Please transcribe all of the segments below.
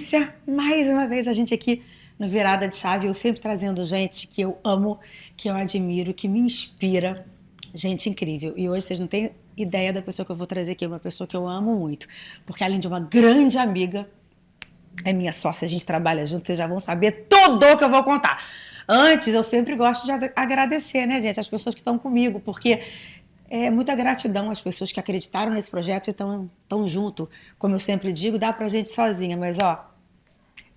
delícia! Mais uma vez a gente aqui no Virada de Chave, eu sempre trazendo gente que eu amo, que eu admiro, que me inspira. Gente incrível. E hoje vocês não têm ideia da pessoa que eu vou trazer aqui, uma pessoa que eu amo muito. Porque além de uma grande amiga, é minha sócia, a gente trabalha junto, vocês já vão saber tudo o que eu vou contar. Antes, eu sempre gosto de agradecer, né, gente, as pessoas que estão comigo, porque é muita gratidão às pessoas que acreditaram nesse projeto e estão junto. Como eu sempre digo, dá pra gente sozinha, mas ó,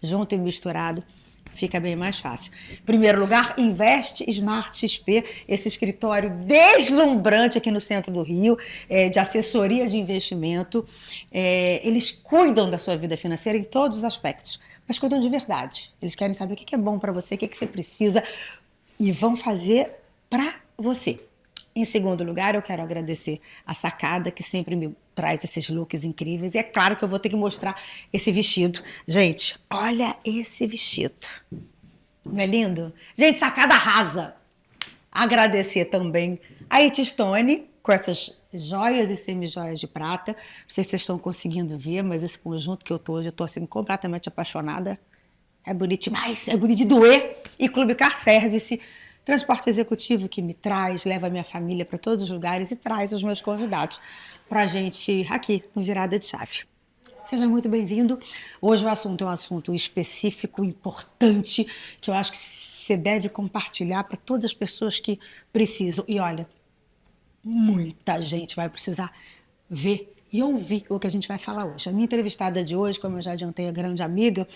junto e misturado fica bem mais fácil. Em primeiro lugar, Invest Smart XP, esse escritório deslumbrante aqui no centro do Rio, de assessoria de investimento. Eles cuidam da sua vida financeira em todos os aspectos, mas cuidam de verdade. Eles querem saber o que é bom para você, o que você precisa e vão fazer para você. Em segundo lugar, eu quero agradecer a Sacada, que sempre me traz esses looks incríveis. E é claro que eu vou ter que mostrar esse vestido. Gente, olha esse vestido. Não é lindo? Gente, Sacada arrasa. Agradecer também a It Stone, com essas joias e semi-joias de prata. Não sei se vocês estão conseguindo ver, mas esse conjunto que eu tô hoje, eu tô assim completamente apaixonada. É bonito demais, é bonito de doer. E Clube Car Service, transporte executivo que me traz, leva a minha família para todos os lugares e traz os meus convidados para a gente aqui no Virada de Chave. Seja muito bem-vindo. Hoje o assunto é um assunto específico, importante, que eu acho que você deve compartilhar para todas as pessoas que precisam. E olha, muita gente vai precisar ver e ouvir o que a gente vai falar hoje. A minha entrevistada de hoje, como eu já adiantei, a grande amiga,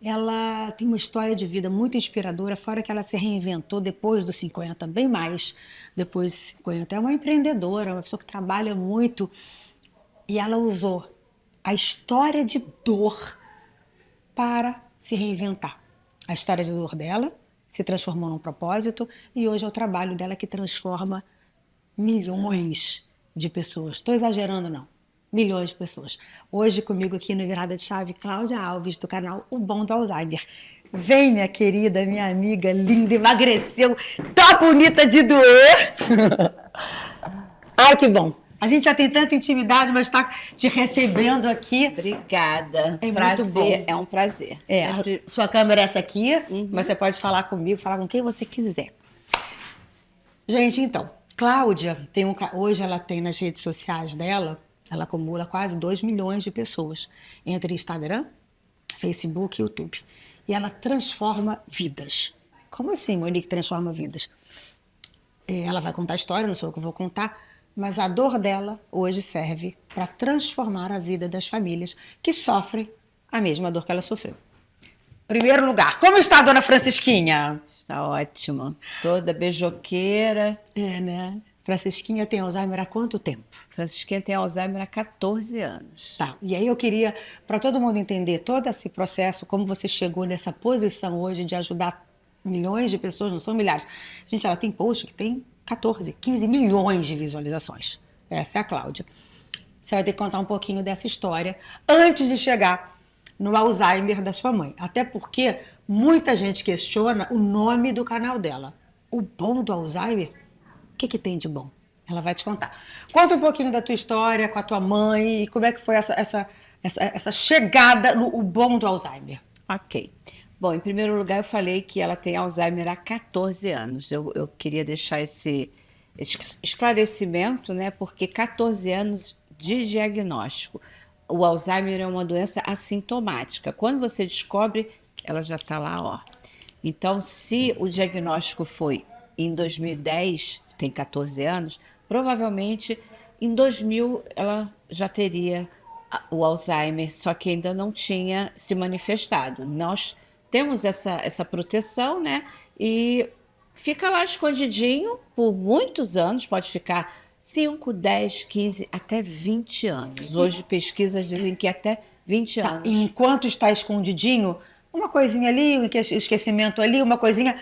ela tem uma história de vida muito inspiradora, fora que ela se reinventou depois dos 50, bem mais depois dos 50. É uma empreendedora, uma pessoa que trabalha muito e ela usou a história de dor para se reinventar. A história de dor dela se transformou num propósito e hoje é o trabalho dela que transforma milhões de pessoas. Estou exagerando, não. Milhões de pessoas. Hoje comigo aqui no Virada de Chave, Cláudia Alves, do canal O Bom do Alzheimer. Vem, minha querida, minha amiga linda, emagreceu, tá bonita de doer. Ai, que bom. A gente já tem tanta intimidade, mas está te recebendo aqui. Obrigada. É prazer, muito bom. é um prazer. Sempre... Sua câmera é essa aqui, mas você pode falar comigo, falar com quem você quiser. Gente, então, Cláudia, hoje ela tem nas redes sociais dela, ela acumula quase 2 milhões de pessoas entre Instagram, Facebook e YouTube. E ela transforma vidas. Como assim, Monique, transforma vidas? Ela vai contar a história, não sou eu que vou contar, mas a dor dela hoje serve para transformar a vida das famílias que sofrem a mesma dor que ela sofreu. Primeiro lugar, como está a dona Francisquinha? Está ótima. Toda beijoqueira. É, né? Francisquinha tem Alzheimer há quanto tempo? Francisquinha tem Alzheimer há 14 anos. Tá, e aí eu queria, para todo mundo entender todo esse processo, como você chegou nessa posição hoje de ajudar milhões de pessoas, não são milhares. Gente, ela tem post que tem 14, 15 milhões de visualizações. Essa é a Cláudia. Você vai ter que contar um pouquinho dessa história antes de chegar no Alzheimer da sua mãe. Até porque muita gente questiona o nome do canal dela. O Bom do Alzheimer? O que tem de bom? Ela vai te contar. Conta um pouquinho da tua história com a tua mãe e como é que foi essa chegada no O Bom do Alzheimer. Ok. Bom, em primeiro lugar eu falei que ela tem Alzheimer há 14 anos. Eu queria deixar esse esclarecimento, né? Porque 14 anos de diagnóstico. O Alzheimer é uma doença assintomática. Quando você descobre, ela já está lá, ó. Então, se o diagnóstico foi em 2010, tem 14 anos, provavelmente em 2000 ela já teria o Alzheimer, só que ainda não tinha se manifestado. Nós temos essa proteção, né? E fica lá escondidinho por muitos anos, pode ficar 5, 10, 15, até 20 anos. Hoje pesquisas dizem que até 20 anos. Enquanto está escondidinho, uma coisinha ali, um esquecimento ali, uma coisinha,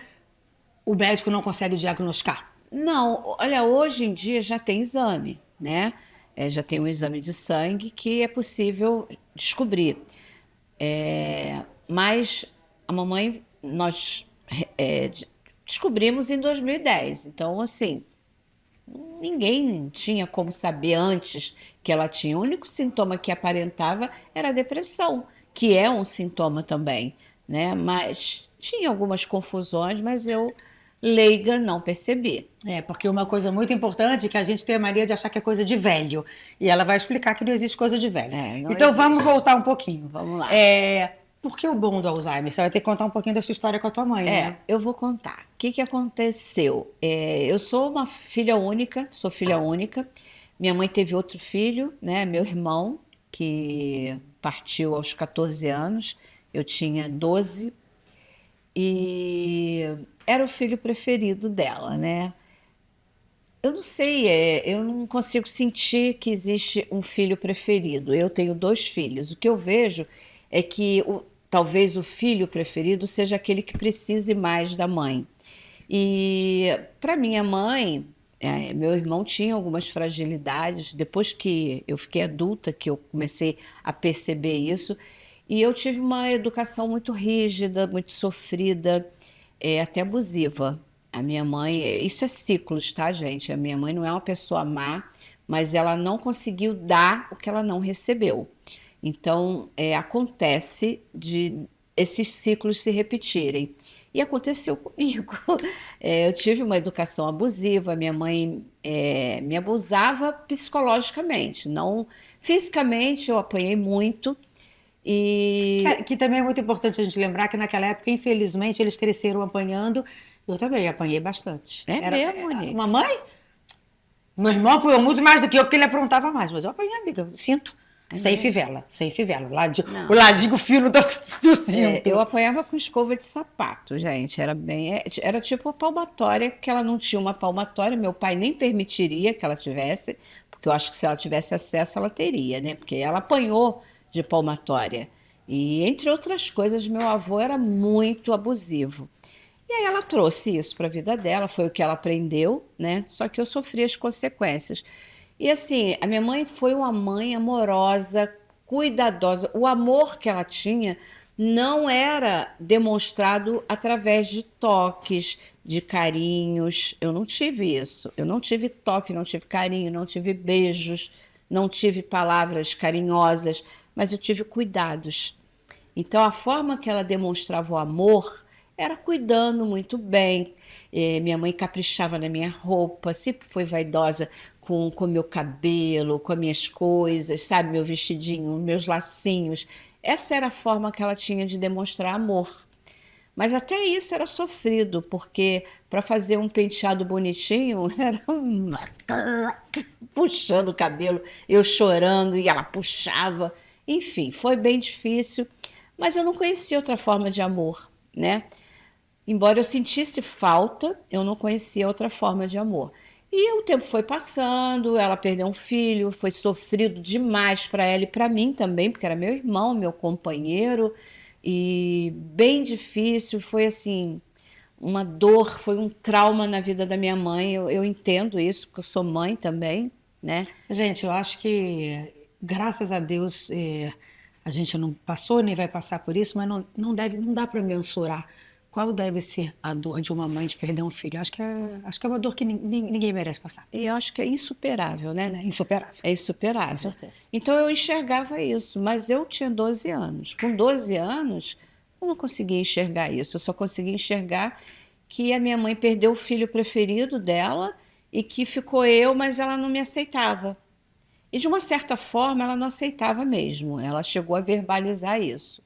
o médico não consegue diagnosticar. Não, olha, hoje em dia já tem exame, né? Já tem um exame de sangue que é possível descobrir. Mas a mamãe, nós descobrimos em 2010. Então, assim, ninguém tinha como saber antes que ela tinha. O único sintoma que aparentava era a depressão, que é um sintoma também, né? Mas tinha algumas confusões, mas eu, leiga, não percebi. Porque uma coisa muito importante é que a gente tem a mania de achar que é coisa de velho. E ela vai explicar que não existe coisa de velho. Não Então existe. vamos voltar um pouquinho. Vamos lá. Por que o bom do Alzheimer? Você vai ter que contar um pouquinho da sua história com a tua mãe, né? Eu vou contar. O que aconteceu? Eu sou uma filha única, sou filha única. Minha mãe teve outro filho, né? Meu irmão, que partiu aos 14 anos. Eu tinha 12. E era o filho preferido dela, né? Eu não sei, eu não consigo sentir que existe um filho preferido. Eu tenho 2 filhos. O que eu vejo é que talvez o filho preferido seja aquele que precise mais da mãe. E para minha mãe, meu irmão tinha algumas fragilidades. Depois que eu fiquei adulta, que eu comecei a perceber isso, e eu tive uma educação muito rígida, muito sofrida, até abusiva. A minha mãe, isso é ciclos, tá, gente? A minha mãe não é uma pessoa má, mas ela não conseguiu dar o que ela não recebeu. Então, acontece de esses ciclos se repetirem. E aconteceu comigo. Eu tive uma educação abusiva, minha mãe me abusava psicologicamente, não fisicamente, eu apanhei muito. E Que também é muito importante a gente lembrar que naquela época, infelizmente, eles cresceram apanhando. Eu também apanhei bastante. é mesmo, Nick. Mamãe? Meu irmão apanhou muito mais do que eu, porque ele aprontava mais. Mas eu apanhei, amiga, eu sinto. Sem fivela, sem fivela. Não. O ladinho fino do cinto. Eu apanhava com escova de sapato, gente. Era tipo a palmatória, que ela não tinha uma palmatória. Meu pai nem permitiria que ela tivesse, porque eu acho que se ela tivesse acesso, ela teria, né? Porque ela apanhou de palmatória. E, entre outras coisas, meu avô era muito abusivo. E aí ela trouxe isso para a vida dela, foi o que ela aprendeu, né? Só que eu sofri as consequências. E assim, a minha mãe foi uma mãe amorosa, cuidadosa. O amor que ela tinha não era demonstrado através de toques, de carinhos. Eu não tive isso. Eu não tive toque, não tive carinho, não tive beijos, não tive palavras carinhosas, mas eu tive cuidados. Então, a forma que ela demonstrava o amor era cuidando muito bem. Minha mãe caprichava na minha roupa, sempre foi vaidosa com meu cabelo, com as minhas coisas, sabe? Meu vestidinho, meus lacinhos. Essa era a forma que ela tinha de demonstrar amor. Mas até isso era sofrido, porque para fazer um penteado bonitinho, era puxando o cabelo, eu chorando e ela puxava. Enfim, foi bem difícil, mas eu não conhecia outra forma de amor, né? Embora eu sentisse falta, eu não conhecia outra forma de amor. E o tempo foi passando, ela perdeu um filho, foi sofrido demais para ela e para mim também, porque era meu irmão, meu companheiro, e bem difícil, foi assim, uma dor, foi um trauma na vida da minha mãe. Eu entendo isso, porque eu sou mãe também, né? Gente, eu acho que, graças a Deus, a gente não passou nem vai passar por isso, mas não dá para mensurar qual deve ser a dor de uma mãe de perder um filho. Acho que é uma dor que ninguém merece passar. E eu acho que é insuperável, né? É insuperável. É insuperável. Com certeza. Então eu enxergava isso, mas eu tinha 12 anos. Com 12 anos, eu não conseguia enxergar isso. Eu só conseguia enxergar que a minha mãe perdeu o filho preferido dela e que ficou eu, mas ela não me aceitava. E de uma certa forma, ela não aceitava mesmo. Ela chegou a verbalizar isso.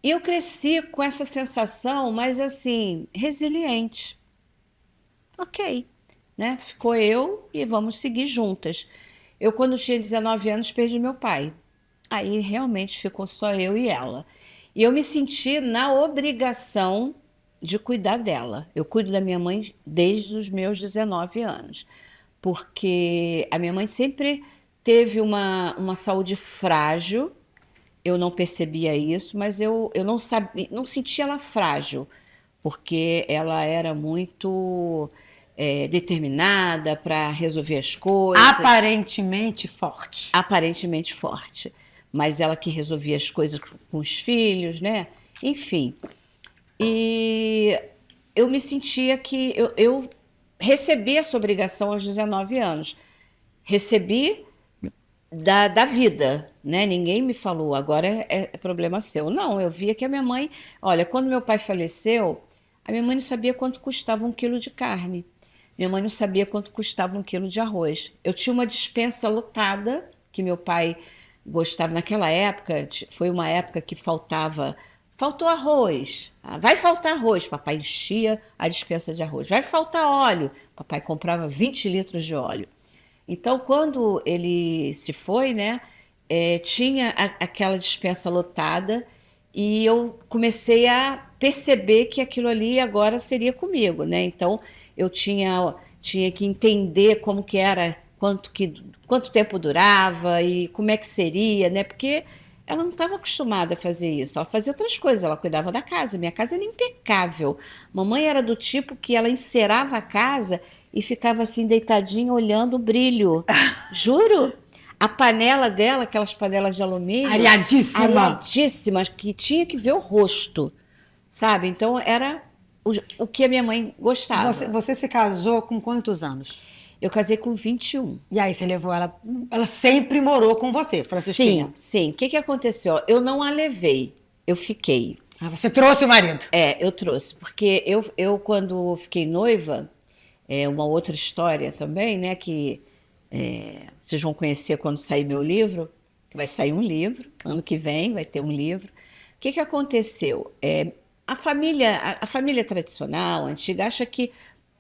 E eu cresci com essa sensação, mas assim, resiliente. Ok, né? Ficou eu e vamos seguir juntas. Eu, quando tinha 19 anos, perdi meu pai. Aí realmente ficou só eu e ela. E eu me senti na obrigação de cuidar dela. Eu cuido da minha mãe desde os meus 19 anos, porque a minha mãe sempre teve uma saúde frágil. Eu não percebia isso, mas eu não sabia, não sentia ela frágil, porque ela era muito determinada para resolver as coisas. Aparentemente forte. Aparentemente forte. Mas ela que resolvia as coisas com os filhos, né? Enfim. E eu me sentia que eu recebi essa obrigação aos 19 anos. Recebi da vida, né? Ninguém me falou, agora é problema seu. Não, eu via que a minha mãe, olha, quando meu pai faleceu, a minha mãe não sabia quanto custava um quilo de carne. Minha mãe não sabia quanto custava um quilo de arroz. Eu tinha uma despensa lotada, que meu pai gostava naquela época, foi uma época que faltou arroz. Ah, vai faltar arroz, papai enchia a despensa de arroz. Vai faltar óleo, papai comprava 20 litros de óleo. Então, quando ele se foi, né, tinha aquela despensa lotada e eu comecei a perceber que aquilo ali agora seria comigo, né? Então, eu tinha que entender como que era, quanto tempo durava e como é que seria, né? Porque ela não estava acostumada a fazer isso. Ela fazia outras coisas, ela cuidava da casa. Minha casa era impecável. Mamãe era do tipo que ela encerava a casa e ficava assim deitadinha olhando o brilho. Juro. A panela dela, aquelas panelas de alumínio, Ariadíssima! areadíssimas, que tinha que ver o rosto, sabe? Então era o que a minha mãe gostava. Você se casou com quantos anos? Eu casei com 21. E aí você levou ela. Ela sempre morou com você, Francisquinha. Sim, sim. O que aconteceu? Eu não a levei, eu fiquei. Ah, você trouxe o marido. Eu trouxe, porque eu quando fiquei noiva, uma outra história também, né, que vocês vão conhecer quando sair meu livro, que vai sair um livro, ano que vem vai ter um livro. O que aconteceu? A família tradicional, antiga, acha que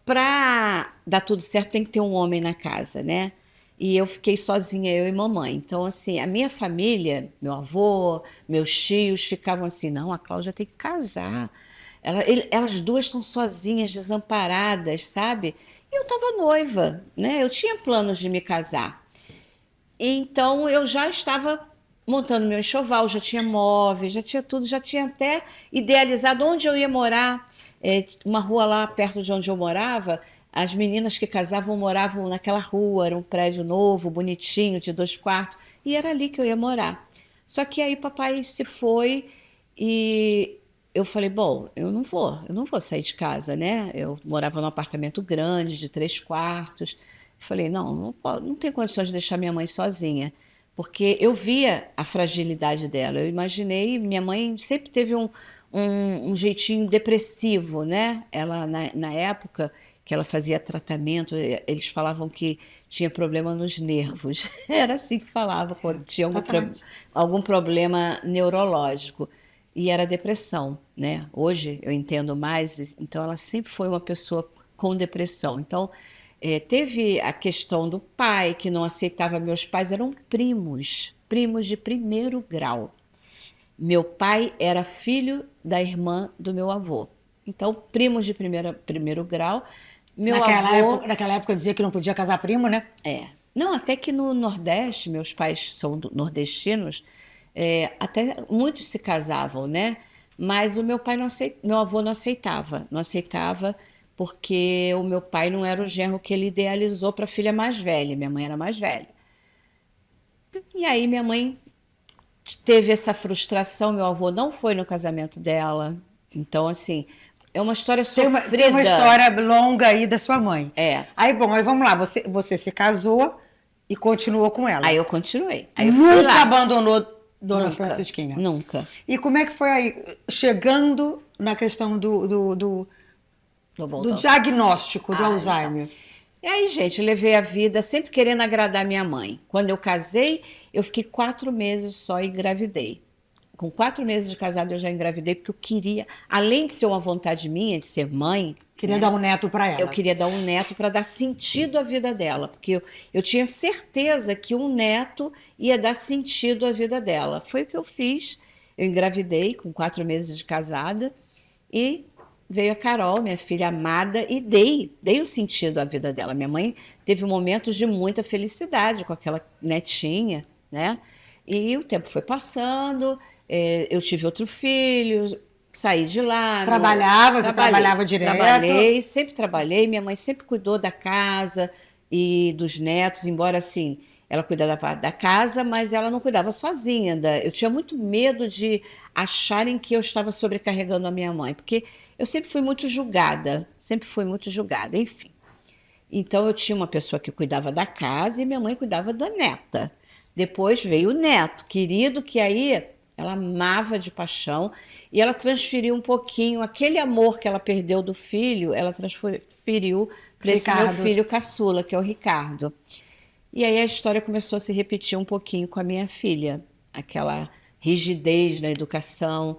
para dar tudo certo tem que ter um homem na casa, né? E eu fiquei sozinha, eu e mamãe. Então, assim, a minha família, meu avô, meus tios ficavam assim, não, a Cláudia tem que casar. Elas duas estão sozinhas, desamparadas, sabe? E eu estava noiva, né? Eu tinha planos de me casar. Então eu já estava montando meu enxoval, já tinha móveis, já tinha tudo, já tinha até idealizado onde eu ia morar. Uma rua lá perto de onde eu morava, as meninas que casavam moravam naquela rua, era um prédio novo, bonitinho, de 2 quartos, e era ali que eu ia morar. Só que aí papai se foi e eu falei, bom, eu não vou sair de casa, né? Eu morava num apartamento grande, de 3 quartos. Falei, não, não tenho condições de deixar minha mãe sozinha, porque eu via a fragilidade dela. Eu imaginei, minha mãe sempre teve um jeitinho depressivo, né? Ela, na época que ela fazia tratamento, eles falavam que tinha problema nos nervos. Era assim que falava, quando tinha Exatamente. algum problema neurológico. E era depressão, né? Hoje eu entendo mais, então ela sempre foi uma pessoa com depressão. Então, teve a questão do pai, que não aceitava meus pais, eram primos de primeiro grau. Meu pai era filho da irmã do meu avô. Então, primos de primeiro grau. Meu avô. Naquela época dizia que não podia casar primo, né? Não, até que no Nordeste, meus pais são nordestinos, até muitos se casavam, né? Mas o meu pai meu avô não aceitava porque o meu pai não era o genro que ele idealizou para a filha mais velha, minha mãe era mais velha. E aí minha mãe teve essa frustração, meu avô não foi no casamento dela. Então, assim, é uma história sofrida. Tem uma história longa aí da sua mãe. É. Aí, bom, aí vamos lá. Você se casou e continuou com ela. Aí eu continuei. Aí eu fui Nunca lá. abandonou Dona Nunca, Francisquinha. Nunca. E como é que foi aí, chegando na questão do diagnóstico do Alzheimer? Então. E aí, gente, eu levei a vida sempre querendo agradar minha mãe. Quando eu casei, eu fiquei 4 meses só e engravidei. Com 4 meses de casado eu já engravidei, porque eu queria, além de ser uma vontade minha de ser mãe, Queria dar um neto para ela. eu queria dar um neto para dar sentido à vida dela, porque eu tinha certeza que um neto ia dar sentido à vida dela. Foi o que eu fiz. Eu engravidei com 4 meses de casada e veio a Carol, minha filha amada, e dei o sentido à vida dela. Minha mãe teve momentos de muita felicidade com aquela netinha, né? E o tempo foi passando, eu tive outro filho, saí de lá. Você trabalhava direto? Sempre trabalhei. Minha mãe sempre cuidou da casa e dos netos, embora assim, ela cuidava da casa, mas ela não cuidava sozinha. Eu tinha muito medo de acharem que eu estava sobrecarregando a minha mãe, porque eu sempre fui muito julgada, enfim. Então eu tinha uma pessoa que cuidava da casa e minha mãe cuidava da neta. Depois veio o neto, querido, que aí ela amava de paixão e ela transferiu um pouquinho aquele amor que ela perdeu do filho, ela transferiu para esse meu Ricardo. filho caçula, que é o Ricardo. E aí a história começou a se repetir um pouquinho com a minha filha, aquela rigidez na educação.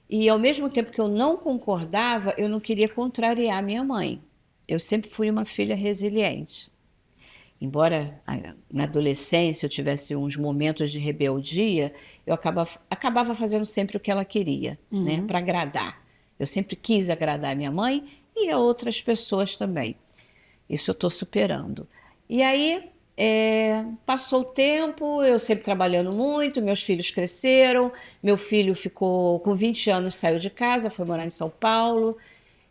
E ao mesmo tempo que eu não concordava, eu não queria contrariar minha mãe. Eu sempre fui uma filha resiliente. Embora na adolescência eu tivesse uns momentos de rebeldia, eu acabava fazendo sempre o que ela queria, né, para agradar. Eu sempre quis agradar a minha mãe e a outras pessoas também. Isso eu estou superando. E aí, passou o tempo, eu sempre trabalhando muito, meus filhos cresceram, meu filho ficou com 20 anos, saiu de casa, foi morar em São Paulo,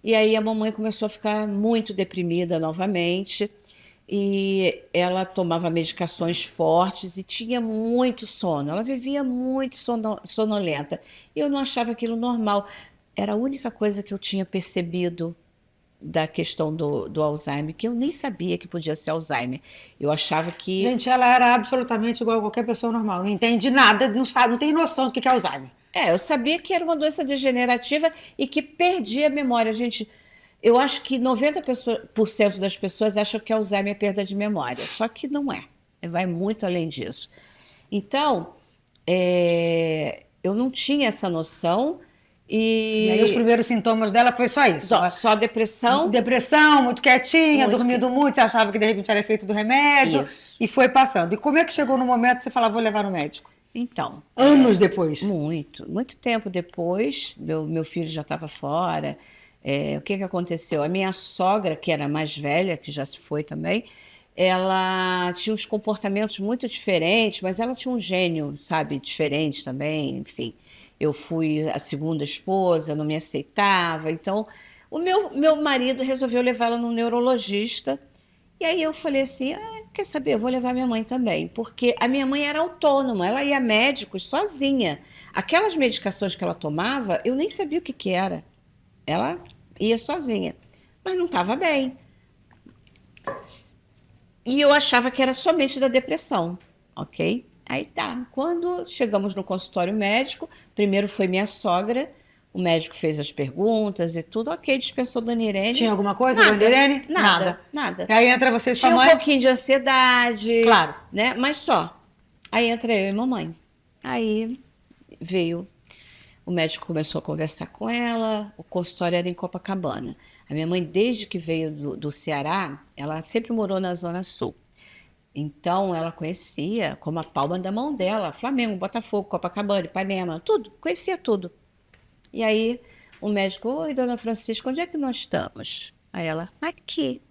e aí a mamãe começou a ficar muito deprimida novamente, e ela tomava medicações fortes e tinha muito sono, ela vivia muito sonolenta, e eu não achava aquilo normal. Era a única coisa que eu tinha percebido da questão do Alzheimer, que eu nem sabia que podia ser Alzheimer. Eu achava que... Gente, ela era absolutamente igual a qualquer pessoa normal. Não entende nada, não sabe, não tem noção do que é Alzheimer. Eu sabia que era uma doença degenerativa e que perdia a memória. Gente, eu acho que 90% das pessoas acham que Alzheimer é perda de memória. Só que não é. Vai muito além disso. Então, eu não tinha essa noção. E aí os primeiros sintomas dela foi só isso. Só depressão. Depressão, muito quietinha, Muito dormindo muito, você achava que de repente era efeito do remédio. Isso. E foi passando. E como é que chegou no momento que você falava, vou levar no médico? Então, Anos depois. muito tempo depois, meu filho já estava fora. O que aconteceu? A minha sogra, que era mais velha, que já se foi também, ela tinha uns comportamentos muito diferentes, mas ela tinha um gênio, sabe, diferente também, enfim. Eu fui a segunda esposa, não me aceitava, então o meu marido resolveu levá-la num neurologista. E aí eu falei assim, quer saber, eu vou levar minha mãe também, porque a minha mãe era autônoma, ela ia a médicos sozinha. Aquelas medicações que ela tomava, eu nem sabia o que era. Ela ia sozinha, mas não estava bem. E eu achava que era somente da depressão, ok? Aí tá, quando chegamos no consultório médico, primeiro foi minha sogra, o médico fez as perguntas e tudo, ok, dispensou Dona Irene. Tinha alguma coisa, Nada, Dona Irene? Nada. E aí entra você e sua Tinha mãe? um pouquinho de ansiedade, Claro. né? Mas só. Aí entra eu e mamãe. Aí veio, o médico começou a conversar com ela, o consultório era em Copacabana. A minha mãe, desde que veio do Ceará, ela sempre morou na Zona Sul. Então, ela conhecia como a palma da mão dela, Flamengo, Botafogo, Copacabana, Ipanema, tudo, conhecia tudo. E aí, o médico, oi, dona Francisca, onde é que nós estamos? Aí ela, aqui.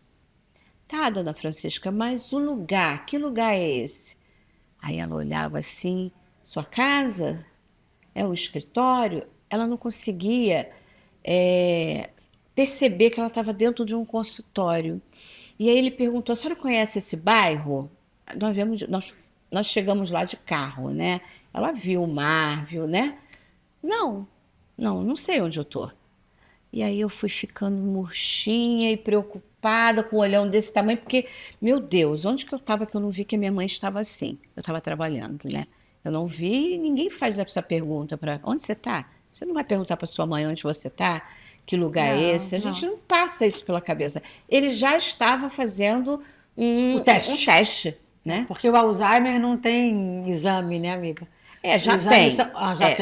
Tá, dona Francisca, mas o lugar, que lugar é esse? Aí ela olhava assim, sua casa? É um escritório? Ela não conseguia perceber que ela estava dentro de um consultório. E aí ele perguntou, a senhora conhece esse bairro? Nós chegamos lá de carro, né? Ela viu o mar, viu, né? Não sei onde eu tô. E aí eu fui ficando murchinha e preocupada com um olhão desse tamanho, porque, meu Deus, onde que eu estava que eu não vi que a minha mãe estava assim? Eu estava trabalhando, né? Eu não vi, ninguém faz essa pergunta para onde você está? Você não vai perguntar para sua mãe onde você está? Que lugar é esse? A gente não passa isso pela cabeça. Ele já estava fazendo um teste, né? Porque o Alzheimer não tem exame, né, amiga? Já tem.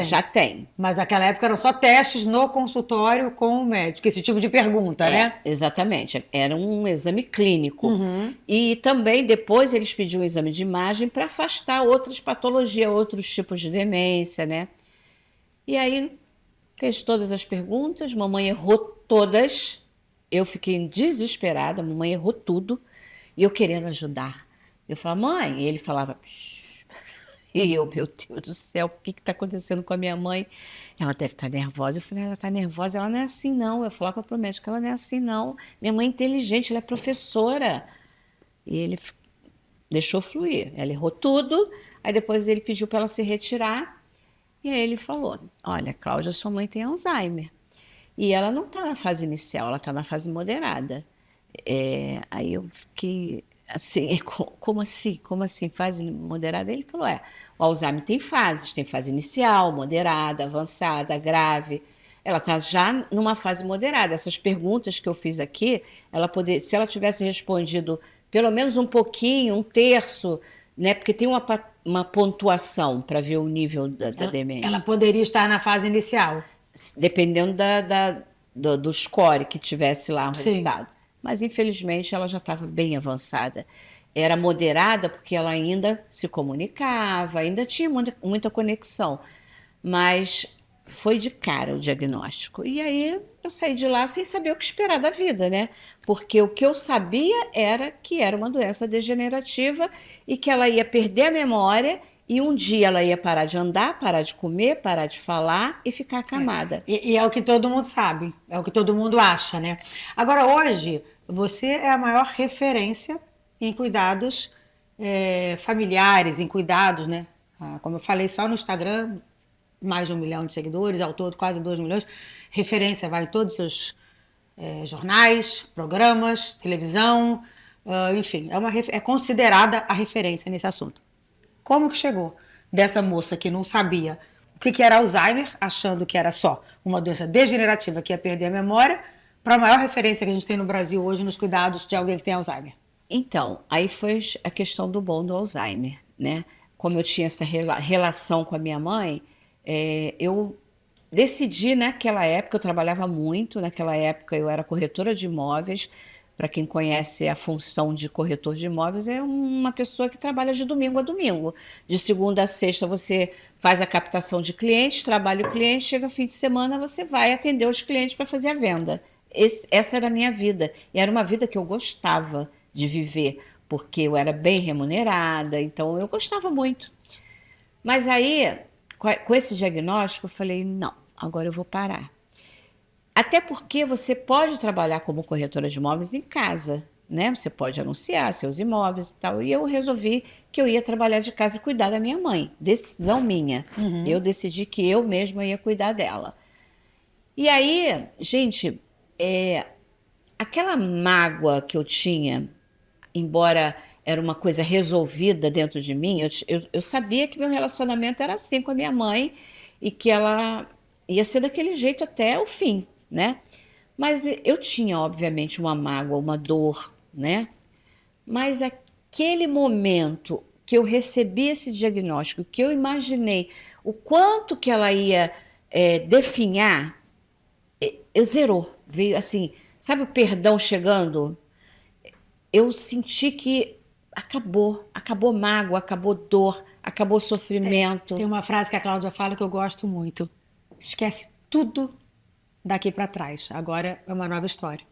Já tem. Mas naquela época eram só testes no consultório com o médico, esse tipo de pergunta, né? Exatamente. Era um exame clínico. E também depois eles pediam um exame de imagem para afastar outras patologias, outros tipos de demência, né? E aí fez todas as perguntas, mamãe errou todas. Eu fiquei desesperada, mamãe errou tudo. E eu querendo ajudar. Eu falava, mãe, e ele falava... E eu, meu Deus do céu, o que está acontecendo com a minha mãe? Ela deve estar nervosa. Eu falei, ela está nervosa, ela não é assim não. Eu falava para o médico, ela não é assim não. Minha mãe é inteligente, ela é professora. E ele deixou fluir. Ela errou tudo, aí depois ele pediu para ela se retirar. E aí ele falou, olha, Cláudia, sua mãe tem Alzheimer. E ela não está na fase inicial, ela está na fase moderada. Aí eu fiquei assim, como assim? Como assim? Fase moderada? Ele falou, o Alzheimer tem fases, tem fase inicial, moderada, avançada, grave. Ela está já numa fase moderada. Essas perguntas que eu fiz aqui, se ela tivesse respondido pelo menos um pouquinho, um terço, né? Porque tem uma pontuação para ver o nível da Ela demência. poderia estar na fase inicial. Dependendo do score que tivesse lá o Sim. resultado. Mas, infelizmente, ela já estava bem avançada. Era moderada porque ela ainda se comunicava, ainda tinha muita conexão. Mas foi de cara o diagnóstico. E aí eu saí de lá sem saber o que esperar da vida, né? Porque o que eu sabia era que era uma doença degenerativa e que ela ia perder a memória e um dia ela ia parar de andar, parar de comer, parar de falar e ficar acamada. E é o que todo mundo sabe, é o que todo mundo acha, né? Agora, hoje, você é a maior referência em cuidados familiares, em cuidados, né? Como eu falei, só no Instagram, mais de 1 milhão de seguidores, ao todo quase 2 milhões. Referência vai em todos os jornais, programas, televisão, enfim, é considerada a referência nesse assunto. Como que chegou dessa moça que não sabia o que era Alzheimer, achando que era só uma doença degenerativa que ia perder a memória, para a maior referência que a gente tem no Brasil hoje nos cuidados de alguém que tem Alzheimer? Então, aí foi a questão do bom do Alzheimer, né? Como eu tinha essa relação com a minha mãe, eu decidi naquela época, eu trabalhava muito, naquela época eu era corretora de imóveis. Para quem conhece a função de corretor de imóveis, é uma pessoa que trabalha de domingo a domingo. De segunda a sexta você faz a captação de clientes, trabalha o cliente, chega fim de semana você vai atender os clientes para fazer a venda. Essa era a minha vida. E era uma vida que eu gostava de viver, porque eu era bem remunerada, então eu gostava muito. Mas aí, com esse diagnóstico, eu falei, não, agora eu vou parar. Até porque você pode trabalhar como corretora de imóveis em casa, né? Você pode anunciar seus imóveis e tal. E eu resolvi que eu ia trabalhar de casa e cuidar da minha mãe. Decisão minha. Eu decidi que eu mesma ia cuidar dela. E aí, gente, aquela mágoa que eu tinha, embora era uma coisa resolvida dentro de mim, eu sabia que meu relacionamento era assim com a minha mãe e que ela ia ser daquele jeito até o fim, né? Mas eu tinha, obviamente, uma mágoa, uma dor, né? Mas aquele momento que eu recebi esse diagnóstico, que eu imaginei o quanto que ela ia definhar, eu zerou. Veio assim, sabe o perdão chegando? Eu senti que acabou mágoa, acabou dor, acabou sofrimento. Tem uma frase que a Cláudia fala que eu gosto muito. Esquece tudo daqui para trás. Agora é uma nova história.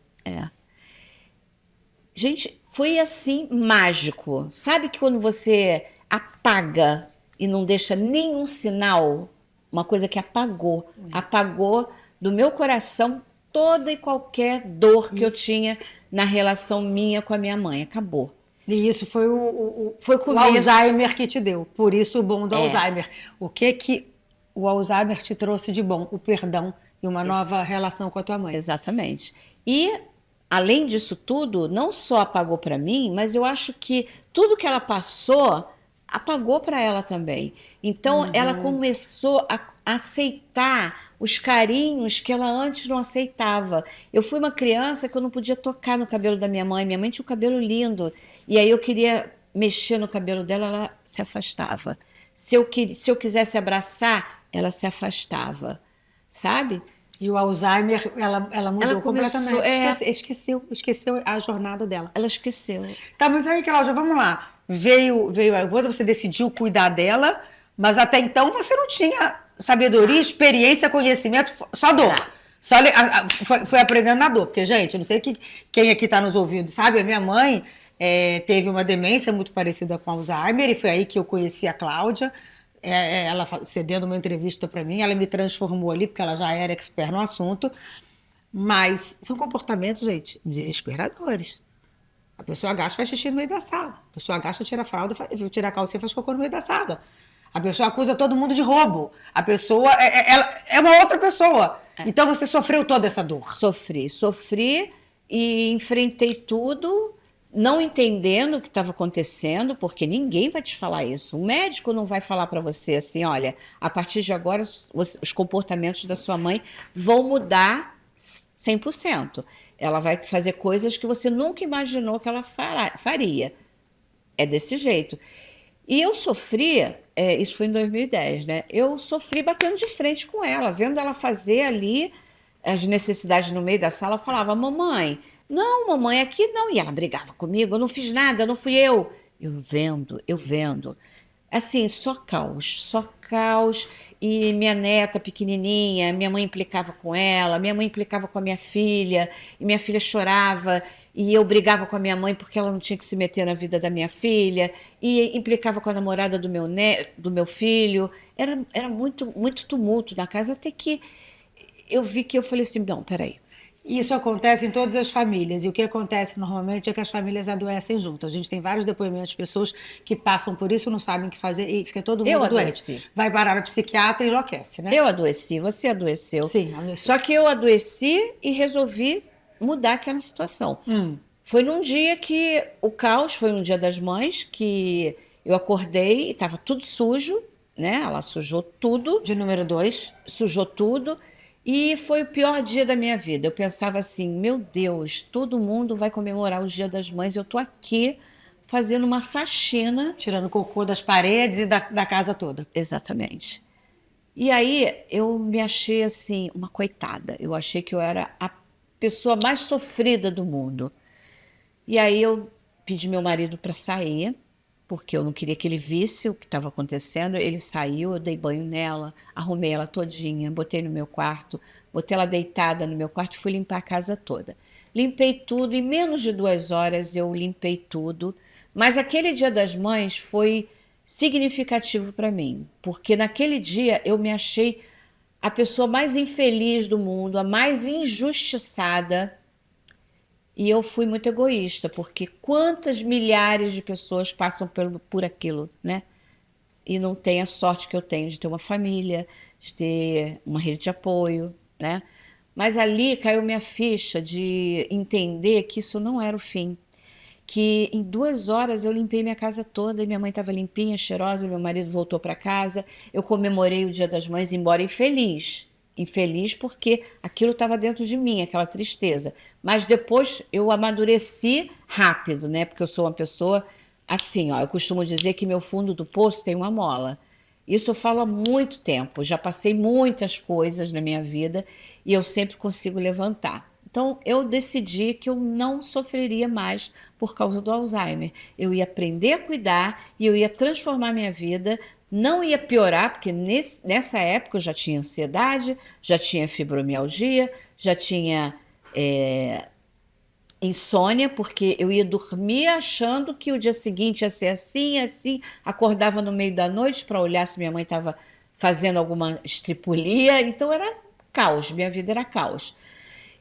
Gente, foi assim mágico. Sabe que quando você apaga e não deixa nenhum sinal, uma coisa que apagou do meu coração toda e qualquer dor que eu tinha na relação minha com a minha mãe. Acabou. E isso foi Foi o Alzheimer que te deu. Por isso o bom do Alzheimer. O que o Alzheimer te trouxe de bom? O perdão e uma nova relação com a tua mãe. Exatamente. E, além disso tudo, não só apagou para mim, mas eu acho que tudo que ela passou apagou para ela também. Então, ela começou a aceitar os carinhos que ela antes não aceitava. Eu fui uma criança que eu não podia tocar no cabelo da minha mãe. Minha mãe tinha um cabelo lindo. E aí eu queria mexer no cabelo dela, ela se afastava. Se eu quisesse abraçar, ela se afastava. Sabe? E o Alzheimer, ela mudou Ela começou, completamente. Esqueceu a jornada dela. Ela esqueceu. Tá, mas aí, Cláudia, vamos lá. Veio a coisa, você decidiu cuidar dela, mas até então você não tinha sabedoria, experiência, conhecimento, só dor. Só foi aprendendo na dor. Porque, gente, eu não sei quem aqui está nos ouvindo, sabe? A minha mãe teve uma demência muito parecida com Alzheimer, e foi aí que eu conheci a Cláudia. Ela cedendo uma entrevista para mim, ela me transformou ali, porque ela já era expert no assunto. Mas são comportamentos, gente, desesperadores. A pessoa agacha e faz xixi no meio da sala. A pessoa agacha, tira a fralda, tira a calcinha e faz cocô no meio da sala. A pessoa acusa todo mundo de roubo. A pessoa ela é uma outra pessoa. Então você sofreu toda essa dor. Sofri e enfrentei tudo, não entendendo o que estava acontecendo, porque ninguém vai te falar isso. O médico não vai falar para você assim, olha, a partir de agora os comportamentos da sua mãe vão mudar 100%. Ela vai fazer coisas que você nunca imaginou que ela faria. É desse jeito. E eu sofria, isso foi em 2010, né? Eu sofri batendo de frente com ela, vendo ela fazer ali as necessidades no meio da sala. Eu falava, mamãe, não, mamãe, aqui não. E ela brigava comigo, eu não fiz nada, não fui eu. Eu vendo. Assim, só caos, só caos. E minha neta pequenininha, minha mãe implicava com ela, minha mãe implicava com a minha filha, e minha filha chorava, e eu brigava com a minha mãe porque ela não tinha que se meter na vida da minha filha, e implicava com a namorada do meu filho. Era muito, muito tumulto na casa, até que eu vi que eu falei assim, não, peraí. Isso acontece em todas as famílias, e o que acontece normalmente é que as famílias adoecem juntas. A gente tem vários depoimentos de pessoas que passam por isso, não sabem o que fazer e fica todo Eu mundo doente. adoeci. Vai parar no psiquiatra e enlouquece, né? Eu adoeci, você adoeceu. Sim, adoeci. Só que eu adoeci e resolvi mudar aquela situação. Foi num dia que o caos, foi um dia das mães, que eu acordei e estava tudo sujo, né? Ela sujou tudo, De número 2. sujou tudo. E foi o pior dia da minha vida. Eu pensava assim, meu Deus, todo mundo vai comemorar o Dia das Mães. Eu tô aqui fazendo uma faxina. Tirando cocô das paredes e da casa toda. Exatamente. E aí eu me achei assim, uma coitada. Eu achei que eu era a pessoa mais sofrida do mundo. E aí eu pedi meu marido para sair, porque eu não queria que ele visse o que estava acontecendo. Ele saiu, eu dei banho nela, arrumei ela todinha, botei no meu quarto, botei ela deitada no meu quarto e fui limpar a casa toda. Limpei tudo, em menos de 2 horas eu limpei tudo. Mas aquele Dia das Mães foi significativo para mim, porque naquele dia eu me achei a pessoa mais infeliz do mundo, a mais injustiçada. E eu fui muito egoísta, porque quantas milhares de pessoas passam por aquilo, né? E não tem a sorte que eu tenho de ter uma família, de ter uma rede de apoio, né? Mas ali caiu minha ficha de entender que isso não era o fim. Que em 2 horas eu limpei minha casa toda, e minha mãe estava limpinha, cheirosa, meu marido voltou para casa. Eu comemorei o Dia das Mães, embora infeliz. Infeliz porque aquilo estava dentro de mim, aquela tristeza. Mas depois eu amadureci rápido, né? Porque eu sou uma pessoa assim, ó. Eu costumo dizer que meu fundo do poço tem uma mola. Isso eu falo há muito tempo. Já passei muitas coisas na minha vida e eu sempre consigo levantar. Então eu decidi que eu não sofreria mais por causa do Alzheimer. Eu ia aprender a cuidar e eu ia transformar minha vida. Não ia piorar, porque nessa época eu já tinha ansiedade, já tinha fibromialgia, já tinha insônia, porque eu ia dormir achando que o dia seguinte ia ser assim, assim. Acordava no meio da noite para olhar se minha mãe estava fazendo alguma estripulia. Então era caos, minha vida era caos.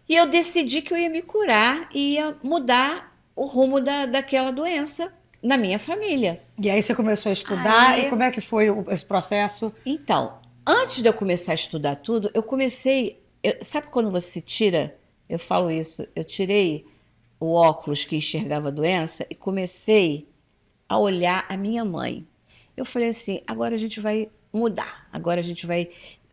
E eu decidi que eu ia me curar e ia mudar o rumo daquela doença na minha família. E aí você começou a estudar, Aí- e como é que foi esse processo? Então, antes de eu começar a estudar tudo, eu comecei. Sabe quando você tira? Eu falo isso, eu tirei o óculos que enxergava a doença e comecei a olhar a minha mãe. Eu falei assim: agora a gente vai mudar, agora a gente vai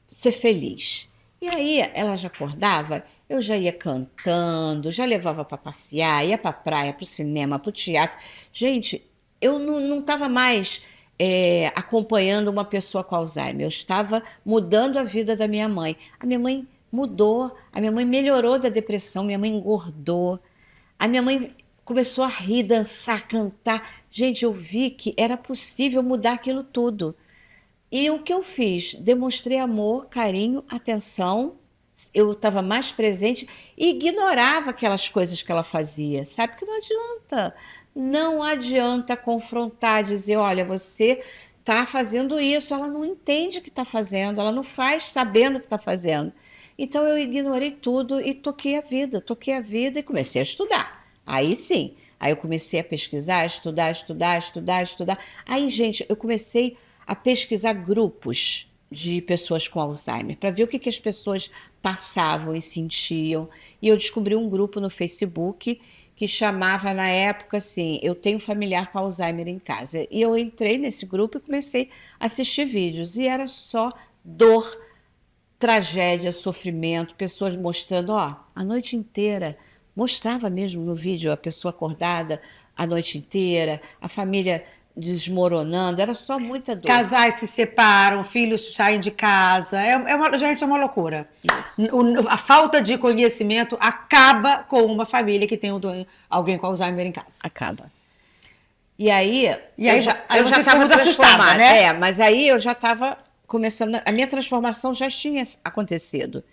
ser feliz. E aí ela já acordava, eu já ia cantando, já levava para passear, ia para praia, para o cinema, para o teatro. Gente, eu não estava mais acompanhando uma pessoa com Alzheimer, eu estava mudando a vida da minha mãe. A minha mãe mudou, a minha mãe melhorou da depressão, minha mãe engordou, a minha mãe começou a rir, dançar, cantar. Gente, eu vi que era possível mudar aquilo tudo. E o que eu fiz? Demonstrei amor, carinho, atenção. Eu estava mais presente e ignorava aquelas coisas que ela fazia, sabe? Que não adianta. Não adianta confrontar, dizer, olha, você está fazendo isso. Ela não entende o que está fazendo, ela não faz sabendo o que está fazendo. Então eu ignorei tudo e toquei a vida e comecei a estudar. Aí sim, aí eu comecei a pesquisar, estudar. Aí, gente, eu comecei a pesquisar grupos de pessoas com Alzheimer, para ver o que as pessoas passavam e sentiam. E eu descobri um grupo no Facebook que chamava na época assim, eu tenho familiar com Alzheimer em casa. E eu entrei nesse grupo e comecei a assistir vídeos. E era só dor, tragédia, sofrimento, pessoas mostrando, ó, a noite inteira. Mostrava mesmo no vídeo a pessoa acordada a noite inteira, a família desmoronando, era só muita dor. Casais se separam, filhos saem de casa. Gente, é uma loucura. A falta de conhecimento acaba com uma família que tem alguém com Alzheimer em casa. Acaba. E aí aí você ficou estava muito assustada, né? Mas aí eu já estava começando, a minha transformação já tinha acontecido.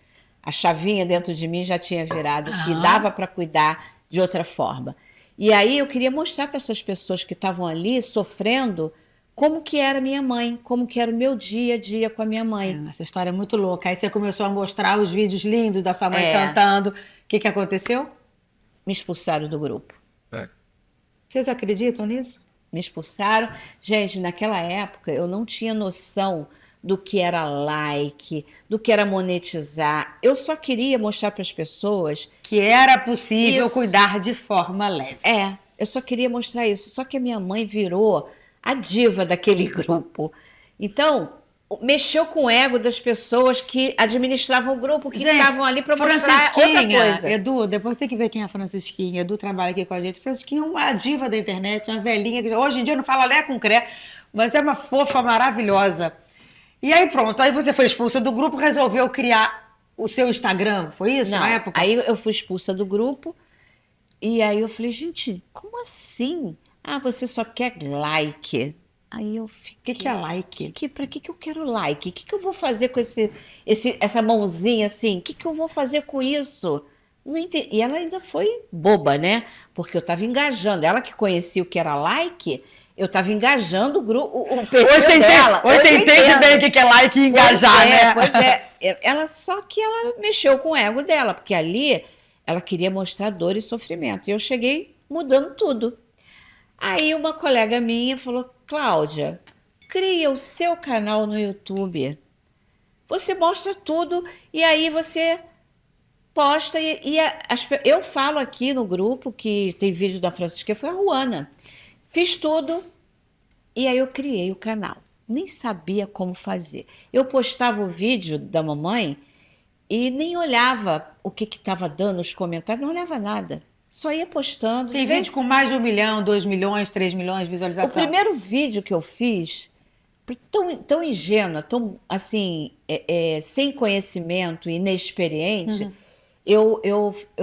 A chavinha dentro de mim já tinha virado, que dava para cuidar de outra forma. E aí eu queria mostrar para essas pessoas que estavam ali sofrendo como que era minha mãe, como que era o meu dia a dia com a minha mãe. Essa história é muito louca. Aí você começou a mostrar os vídeos lindos da sua mãe cantando. O que aconteceu? Me expulsaram do grupo. Vocês acreditam nisso? Me expulsaram. Gente, naquela época eu não tinha noção do que era like, do que era monetizar. Eu só queria mostrar para as pessoas que era possível isso. Cuidar de forma leve. Eu só queria mostrar isso. Só que a minha mãe virou a diva daquele grupo. Então, mexeu com o ego das pessoas que administravam o grupo, que estavam ali para mostrar outra coisa. Edu, depois tem que ver quem é a Francisquinha. Edu trabalha aqui com a gente. Francisquinha é uma diva da internet, uma velhinha que hoje em dia não fala lé com cré, mas é uma fofa maravilhosa. E aí pronto, aí você foi expulsa do grupo, resolveu criar o seu Instagram, foi isso Não, na época? Aí eu fui expulsa do grupo e aí eu falei, gente, como assim? Ah, você só quer like. Aí eu fiquei... O que é like? Pra que eu quero like? O que eu vou fazer com essa mãozinha assim? O que eu vou fazer com isso? Não entendi. E ela ainda foi boba, né? Porque eu estava engajando. Ela que conhecia o que era like... Eu estava engajando o perfil dela. Hoje você entende bem o que é like e engajar, né? Pois é. Só que ela mexeu com o ego dela, porque ali ela queria mostrar dor e sofrimento. E eu cheguei mudando tudo. Aí uma colega minha falou, Cláudia, cria o seu canal no YouTube. Você mostra tudo e aí você posta. Eu falo aqui no grupo, que tem vídeo da Francisca, foi a Ruana. Fiz tudo e aí eu criei o canal. Nem sabia como fazer. Eu postava o vídeo da mamãe e nem olhava o que estava dando, os comentários, não olhava nada. Só ia postando. Tem vídeo com mais de 1 milhão, 2 milhões, 3 milhões de visualização. O primeiro vídeo que eu fiz, tão ingênua, tão assim, sem conhecimento, inexperiente... Eu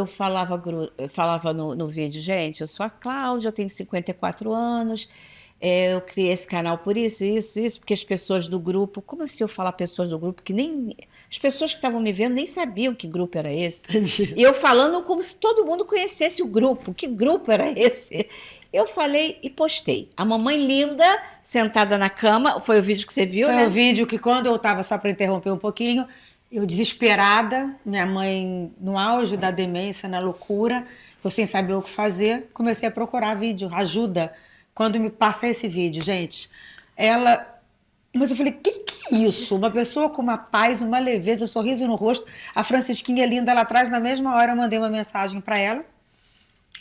falava no vídeo, gente, eu sou a Cláudia, eu tenho 54 anos, eu criei esse canal por isso, porque as pessoas do grupo, como assim eu falar pessoas do grupo, que nem, as pessoas que estavam me vendo nem sabiam que grupo era esse. Entendi. E eu falando como se todo mundo conhecesse o grupo, que grupo era esse? Eu falei e postei. A mamãe linda, sentada na cama, foi o vídeo que você viu, né? Foi o vídeo que quando eu estava, só para interromper um pouquinho, eu desesperada, minha mãe no auge da demência, na loucura, eu sem saber o que fazer, comecei a procurar vídeo, ajuda. Quando me passa esse vídeo, gente, mas eu falei, que é isso? Uma pessoa com uma paz, uma leveza, um sorriso no rosto, a Francisquinha linda lá atrás, na mesma hora eu mandei uma mensagem para ela,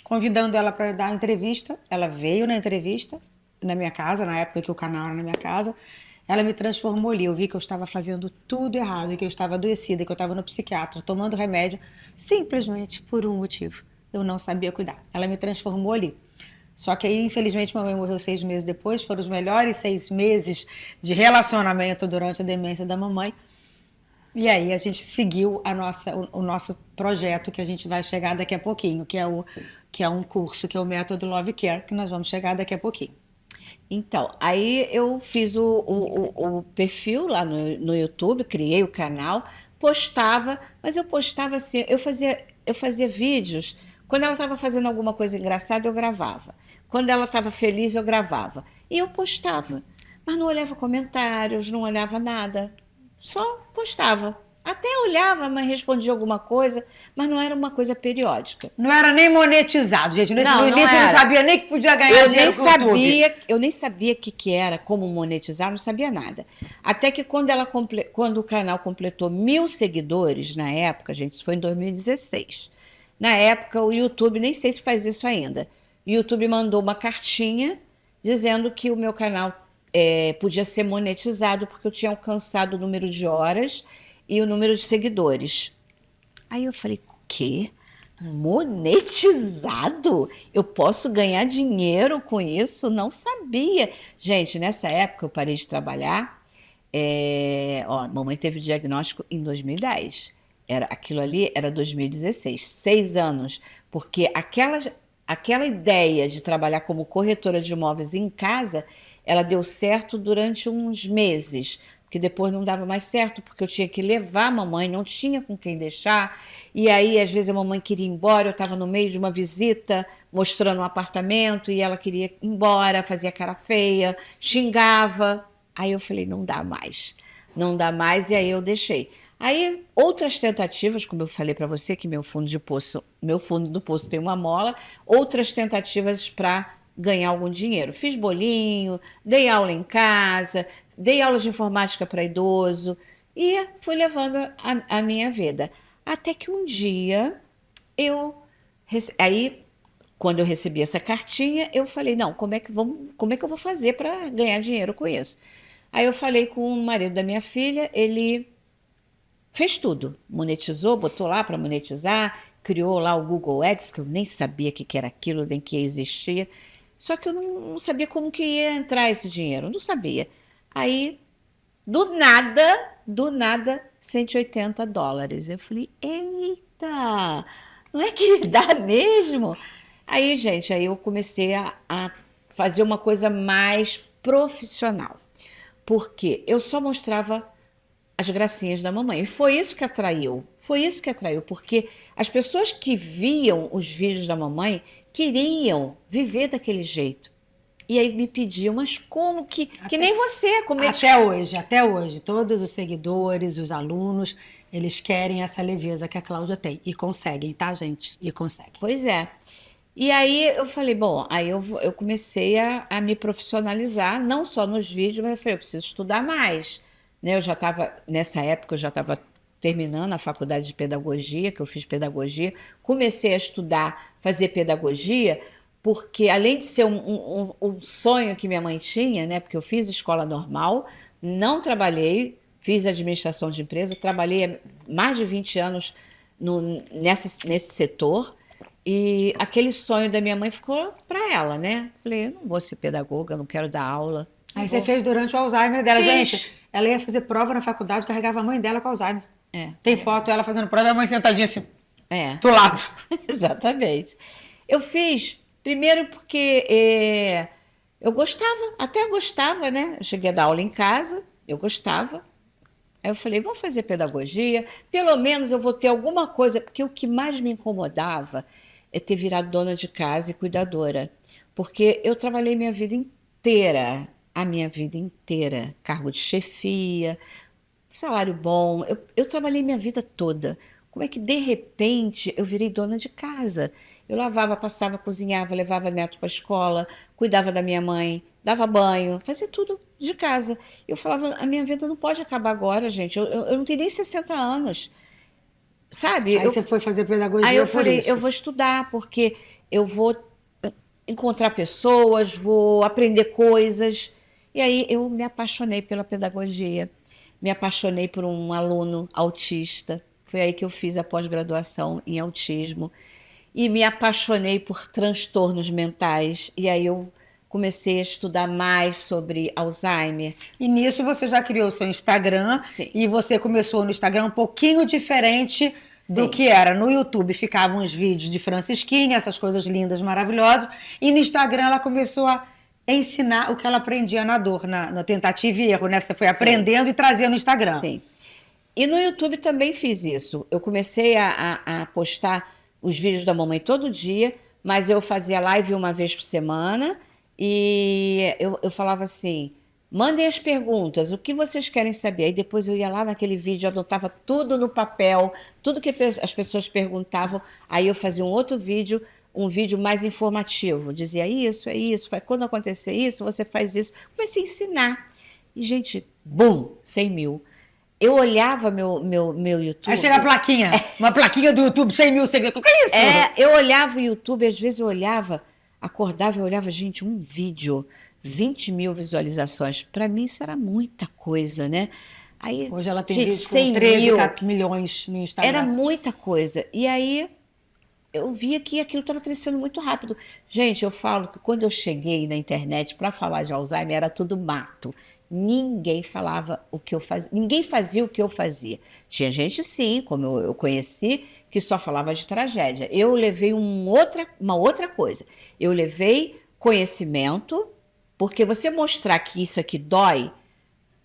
convidando ela para dar uma entrevista. Ela veio na entrevista, na minha casa, na época que o canal era na minha casa. Ela me transformou ali. Eu vi que eu estava fazendo tudo errado, que eu estava adoecida, que eu estava no psiquiatra, tomando remédio, simplesmente por um motivo. Eu não sabia cuidar. Ela me transformou ali. Só que aí, infelizmente, mamãe morreu 6 meses depois. Foram os melhores 6 meses de relacionamento durante a demência da mamãe. E aí a gente seguiu o nosso projeto, que a gente vai chegar daqui a pouquinho, que é um curso, que é o Método Love Care, que nós vamos chegar daqui a pouquinho. Então, aí eu fiz o perfil lá no YouTube, criei o canal, postava, mas eu postava assim, eu fazia vídeos. Quando ela estava fazendo alguma coisa engraçada, eu gravava. Quando ela estava feliz, eu gravava. E eu postava. Mas não olhava comentários, não olhava nada. Só postava. Até olhava, mas respondia alguma coisa, mas não era uma coisa periódica. Não era nem monetizado, gente. No Não início eu não era. sabia nem que podia ganhar dinheiro com o YouTube. Eu nem sabia o que era, como monetizar, não sabia nada. Até que quando o canal completou 1.000 seguidores, na época, gente, isso foi em 2016. Na época, o YouTube, nem sei se faz isso ainda. O YouTube mandou uma cartinha dizendo que o meu canal podia ser monetizado porque eu tinha alcançado o número de horas e o número de seguidores. Aí eu falei, quê? Monetizado? Eu posso ganhar dinheiro com isso? Não sabia. Gente, nessa época eu parei de trabalhar. Mamãe teve diagnóstico em 2010. Aquilo ali era 2016, 6 anos. Porque aquela ideia de trabalhar como corretora de imóveis em casa, ela deu certo durante uns meses, porque depois não dava mais certo, porque eu tinha que levar a mamãe, não tinha com quem deixar, e aí às vezes a mamãe queria ir embora, eu estava no meio de uma visita, mostrando um apartamento, e ela queria ir embora, fazia cara feia, xingava, aí eu falei, não dá mais, não dá mais, e aí eu deixei. Aí outras tentativas, como eu falei para você, que meu fundo do poço tem uma mola, outras tentativas para ganhar algum dinheiro. Fiz bolinho, dei aula em casa, dei aula de informática para idoso e fui levando a minha vida. Até que um dia aí quando eu recebi essa cartinha, eu falei, não, como é que eu vou fazer para ganhar dinheiro com isso? Aí eu falei com o marido da minha filha, ele fez tudo, monetizou, botou lá para monetizar, criou lá o Google Ads, que eu nem sabia o que era aquilo, nem que existia. Só que eu não sabia como que ia entrar esse dinheiro, não sabia. Aí, do nada, US$ 180. Eu falei, eita, não é que dá mesmo? Aí, gente, aí eu comecei a fazer uma coisa mais profissional. Porque eu só mostrava as gracinhas da mamãe. E foi isso que atraiu. Foi isso que atraiu, porque as pessoas que viam os vídeos da mamãe queriam viver daquele jeito. E aí me pediam, mas como que nem você, como é que... Até hoje, todos os seguidores, os alunos, eles querem essa leveza que a Cláudia tem. E conseguem, tá, gente? E conseguem. Pois é. E aí eu falei, bom, aí eu comecei a me profissionalizar, não só nos vídeos, mas eu falei, eu preciso estudar mais. Né? Nessa época, eu já estava terminando a faculdade de pedagogia, que eu fiz pedagogia, comecei a estudar, fazer pedagogia, porque além de ser um sonho que minha mãe tinha, né? Porque eu fiz escola normal, não trabalhei, fiz administração de empresa, trabalhei há mais de 20 anos nesse setor, e aquele sonho da minha mãe ficou para ela, né? Falei, eu não vou ser pedagoga, eu não quero dar aula. Aí você fez durante o Alzheimer dela. Fiz. Gente, ela ia fazer prova na faculdade, carregava a mãe dela com Alzheimer. Tem É. foto ela fazendo prova e a mãe sentadinha assim, É. do lado. Exatamente. Eu fiz, primeiro porque eu gostava, até gostava, né? Eu cheguei a dar aula em casa, eu gostava. Aí eu falei, vamos fazer pedagogia, pelo menos eu vou ter alguma coisa, porque o que mais me incomodava é ter virado dona de casa e cuidadora. Porque eu trabalhei a minha vida inteira, cargo de chefia, salário bom, eu trabalhei minha vida toda. Como é que, de repente, eu virei dona de casa? Eu lavava, passava, cozinhava, levava neto para a escola, cuidava da minha mãe, dava banho, fazia tudo de casa. Eu falava, a minha vida não pode acabar agora, gente. Eu não tenho nem 60 anos, sabe? Aí você foi fazer pedagogia Aí eu por falei, isso. eu vou estudar, porque eu vou encontrar pessoas, vou aprender coisas. E aí eu me apaixonei pela pedagogia, me apaixonei por um aluno autista. Foi aí que eu fiz a pós-graduação em autismo. E me apaixonei por transtornos mentais. E aí eu comecei a estudar mais sobre Alzheimer. E nisso você já criou o seu Instagram. Sim. E você começou no Instagram um pouquinho diferente do Sim. que era. No YouTube ficavam os vídeos de Francisquinha, essas coisas lindas, maravilhosas. E no Instagram ela começou a ensinar o que ela aprendia na dor, na tentativa e erro, né? Você foi aprendendo e trazendo no Instagram. Sim. E no YouTube também fiz isso. Eu comecei a postar os vídeos da mamãe todo dia, mas eu fazia live uma vez por semana e eu falava assim, Mandem as perguntas, o que vocês querem saber? Aí depois eu ia lá naquele vídeo, anotava tudo no papel, tudo que as pessoas perguntavam. Aí eu fazia um outro vídeo, um vídeo mais informativo. Dizia isso, é isso, quando acontecer isso, você faz isso. Comecei a ensinar. E, gente, bum, 100 mil. Eu olhava meu YouTube. Aí chega a plaquinha, uma plaquinha do YouTube, 100 mil seguidores. O que é isso? Eu olhava o YouTube, às vezes eu olhava, acordava e olhava, gente, um vídeo, 20 mil visualizações. Para mim isso era muita coisa, né? Aí, Hoje ela tem gente, vídeo com 100 13 mil, milhões no Instagram. era muita coisa. E aí eu via que aquilo estava crescendo muito rápido. Gente, eu falo que quando eu cheguei na internet para falar de Alzheimer era tudo mato. Ninguém falava o que eu fazia, ninguém fazia o que eu fazia. Tinha gente, sim, como eu conheci, que só falava de tragédia. Eu levei uma outra coisa. Eu levei conhecimento, porque você mostrar que isso aqui dói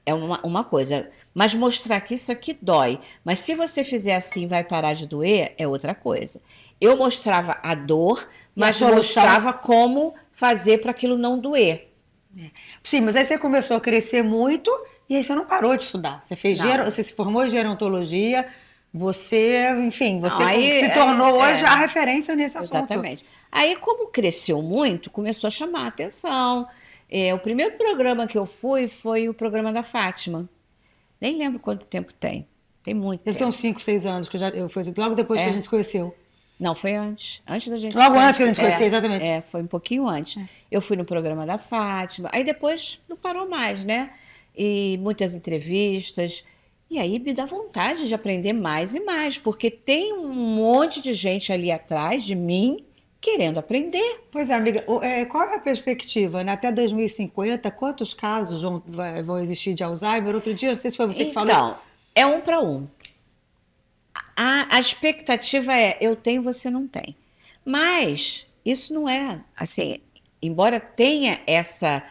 é uma coisa, mas mostrar que isso aqui dói, mas se você fizer assim vai parar de doer, é outra coisa. Eu mostrava a dor, mas mostrava como fazer para aquilo não doer. Sim, mas aí você começou a crescer muito e aí você não parou de estudar. Você você se formou em gerontologia, você, enfim, você se tornou hoje a referência nesse assunto. Exatamente. Aí, como cresceu muito, começou a chamar a atenção. O primeiro programa que eu fui foi o programa da Fátima. Nem lembro quanto tempo tem. Tem muito tempo. Deve ter uns 5, 6 anos, que eu fui logo depois que a gente se conheceu. Não, foi antes. Antes da gente Logo antes que a gente se conhecer, exatamente. Foi um pouquinho antes. Eu fui no programa da Fátima. Aí depois não parou mais, né? E muitas entrevistas. E aí me dá vontade de aprender mais e mais, porque tem um monte de gente ali atrás de mim querendo aprender. Pois é, amiga, qual é a perspectiva? Né? Até 2050, quantos casos vão existir de Alzheimer? Outro dia, não sei se foi você que falou isso. Então, é 1 para 1. A expectativa é, eu tenho, você não tem. Mas isso não é, assim, embora tenha essa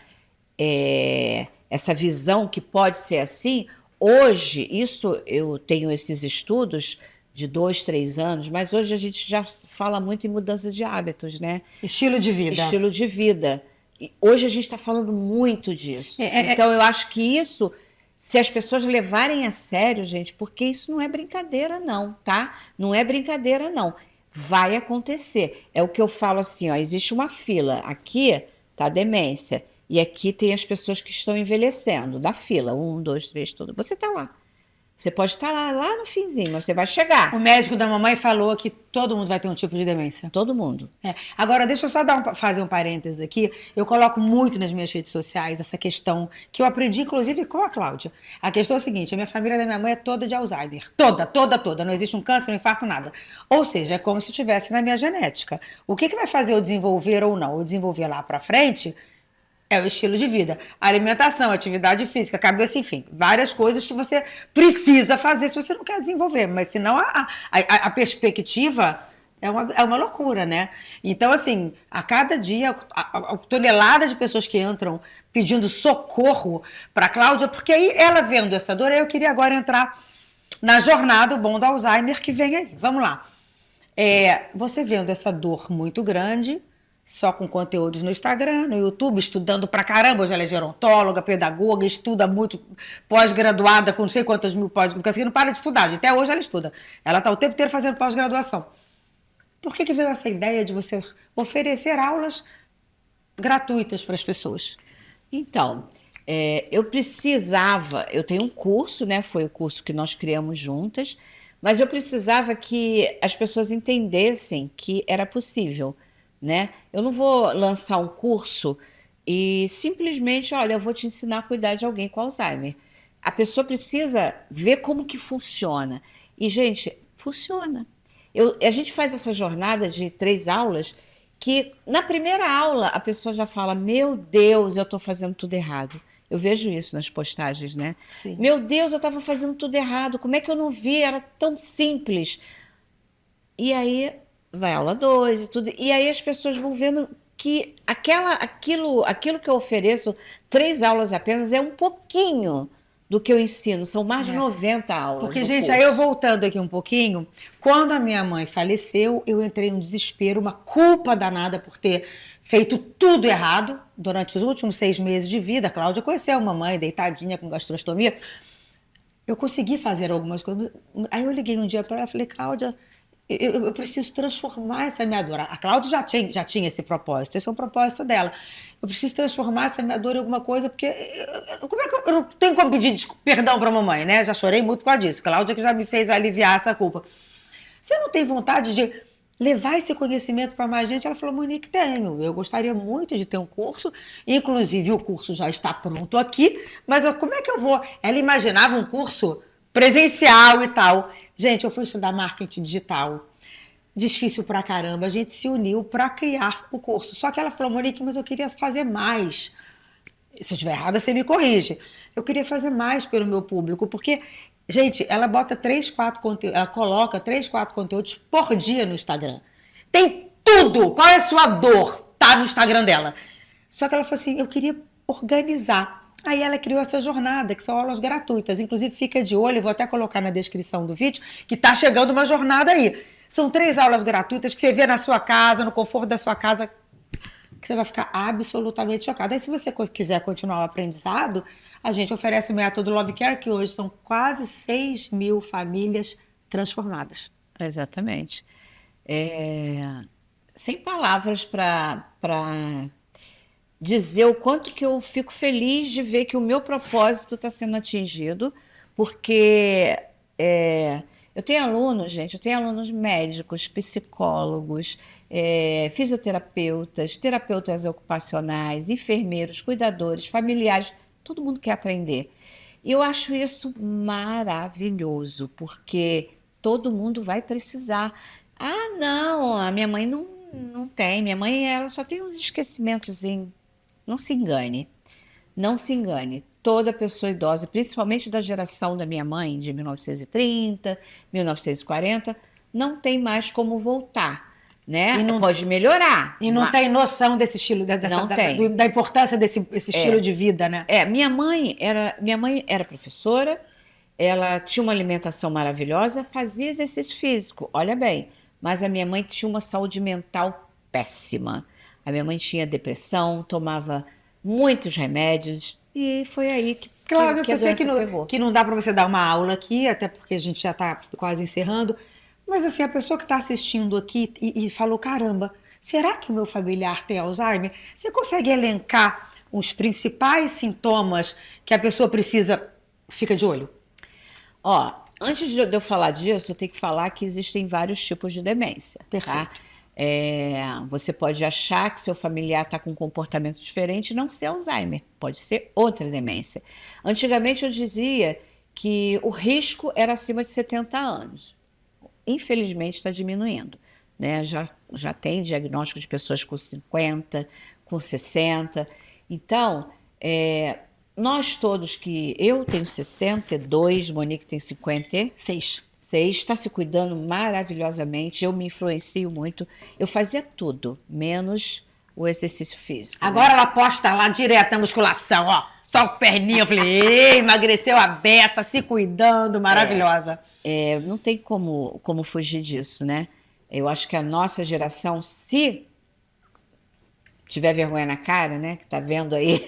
visão que pode ser assim, hoje, eu tenho esses estudos de 2, 3 anos, mas hoje a gente já fala muito em mudança de hábitos, né? Estilo de vida. Estilo de vida. E hoje a gente está falando muito disso. Então, eu acho que isso, se as pessoas levarem a sério, gente, porque isso não é brincadeira, não, tá? Não é brincadeira, não. Vai acontecer. É o que eu falo assim, ó, existe uma fila. Aqui tá a demência. E aqui tem as pessoas que estão envelhecendo, da fila. 1, 2, 3, tudo. Você tá lá. Você pode estar lá no finzinho, mas você vai chegar. O médico da mamãe falou que todo mundo vai ter um tipo de demência. Todo mundo. Agora, deixa eu só fazer um parênteses aqui. Eu coloco muito nas minhas redes sociais essa questão que eu aprendi, inclusive, com a Cláudia. A questão é a seguinte, a minha família da minha mãe é toda de Alzheimer. Toda, toda, toda. Não existe um câncer, um infarto, nada. Ou seja, é como se estivesse na minha genética. O que vai fazer eu desenvolver ou não? Eu desenvolver lá pra frente... É o estilo de vida. Alimentação, atividade física, cabeça, enfim. Várias coisas que você precisa fazer se você não quer desenvolver. Mas senão a perspectiva é uma loucura, né? Então, assim, a cada dia, a tonelada de pessoas que entram pedindo socorro para a Cláudia, porque aí ela vendo essa dor, eu queria agora entrar na jornada, o bom do Alzheimer que vem aí. Vamos lá. Você vendo essa dor muito grande... Só com conteúdos no Instagram, no YouTube, estudando pra caramba. Hoje ela é gerontóloga, pedagoga, estuda muito, pós-graduada, com não sei quantos mil pós-graduação, porque não para de estudar. Até hoje ela estuda. Ela está o tempo inteiro fazendo pós-graduação. Por que veio essa ideia de você oferecer aulas gratuitas para as pessoas? Então, eu tenho um curso, né? Foi o curso que nós criamos juntas, mas eu precisava que as pessoas entendessem que era possível. Né? Eu não vou lançar um curso e simplesmente, olha, eu vou te ensinar a cuidar de alguém com Alzheimer. A pessoa precisa ver como que funciona. E, gente, funciona. A gente faz essa jornada de 3 aulas que, na primeira aula, a pessoa já fala, meu Deus, eu estou fazendo tudo errado. Eu vejo isso nas postagens, né? Sim. Meu Deus, eu estava fazendo tudo errado. Como é que eu não vi? Era tão simples. E aí... vai aula 2 e tudo, e aí as pessoas vão vendo que aquilo que eu ofereço, 3 aulas apenas, é um pouquinho do que eu ensino. São mais de 90 aulas. Porque, do gente, curso. aí eu voltando aqui um pouquinho, quando a minha mãe faleceu, eu entrei num desespero, uma culpa danada por ter feito tudo errado durante os últimos 6 meses de vida. A Cláudia conheceu uma mãe deitadinha com gastrostomia. Eu consegui fazer algumas coisas. Aí eu liguei um dia para ela e falei, Cláudia, eu preciso transformar essa minha dor. A Cláudia já tinha esse propósito, esse é um propósito dela. Eu preciso transformar essa minha dor em alguma coisa, porque como é que eu não tenho como pedir perdão para a mamãe, né? Já chorei muito por causa disso. Cláudia que já me fez aliviar essa culpa. Você não tem vontade de levar esse conhecimento para mais gente? Ela falou, Monique, tenho. Eu gostaria muito de ter um curso, inclusive o curso já está pronto aqui, mas como é que eu vou? Ela imaginava um curso presencial e tal. Gente, eu fui estudar marketing digital. Difícil pra caramba. A gente se uniu para criar o curso. Só que ela falou, Monique, mas eu queria fazer mais. Se eu estiver errada, você me corrige. Eu queria fazer mais pelo meu público, porque, gente, ela bota 3, 4 conteúdos, ela coloca 3, 4 conteúdos por dia no Instagram. Tem tudo! Qual é a sua dor? Tá no Instagram dela. Só que ela falou assim, eu queria organizar. Aí ela criou essa jornada, que são aulas gratuitas. Inclusive, fica de olho, eu vou até colocar na descrição do vídeo, que tá chegando uma jornada aí. São 3 aulas gratuitas que você vê na sua casa, no conforto da sua casa, que você vai ficar absolutamente chocado. Aí, se você quiser continuar o aprendizado, a gente oferece o método Love Care, que hoje são quase 6 mil famílias transformadas. Exatamente. Sem palavras para dizer o quanto que eu fico feliz de ver que o meu propósito está sendo atingido, porque eu tenho alunos, gente, eu tenho alunos médicos, psicólogos, fisioterapeutas, terapeutas ocupacionais, enfermeiros, cuidadores, familiares, todo mundo quer aprender. E eu acho isso maravilhoso, porque todo mundo vai precisar. Ah, não, a minha mãe não tem, minha mãe ela só tem uns esquecimentos. Não se engane, não se engane. Toda pessoa idosa, principalmente da geração da minha mãe, de 1930, 1940, não tem mais como voltar, né? Pode melhorar. E não tem noção desse estilo, da importância desse estilo de vida, né? Minha mãe era professora, ela tinha uma alimentação maravilhosa, fazia exercício físico, olha bem, mas a minha mãe tinha uma saúde mental péssima. A minha mãe tinha depressão, tomava muitos remédios e foi aí que Claro, a eu sei pegou. que não dá para você dar uma aula aqui, até porque a gente já está quase encerrando, mas assim, a pessoa que está assistindo aqui e falou, caramba, será que o meu familiar tem Alzheimer? Você consegue elencar os principais sintomas que a pessoa fica de olho? Ó, antes de eu falar disso, eu tenho que falar que existem vários tipos de demência. Perfeito. Tá? Você pode achar que seu familiar está com um comportamento diferente e não ser Alzheimer, pode ser outra demência. Antigamente eu dizia que o risco era acima de 70 anos. Infelizmente está diminuindo, né? Já tem diagnóstico de pessoas com 50, com 60. Então, nós todos eu tenho 62, Monique tem 56. Está se cuidando maravilhosamente, eu me influencio muito. Eu fazia tudo, menos o exercício físico. Agora, né? Ela posta lá direto na musculação, ó. Só o perninha, eu falei, emagreceu a beça, se cuidando, maravilhosa. Não tem como fugir disso, né? Eu acho que a nossa geração, se tiver vergonha na cara, né? Que tá vendo aí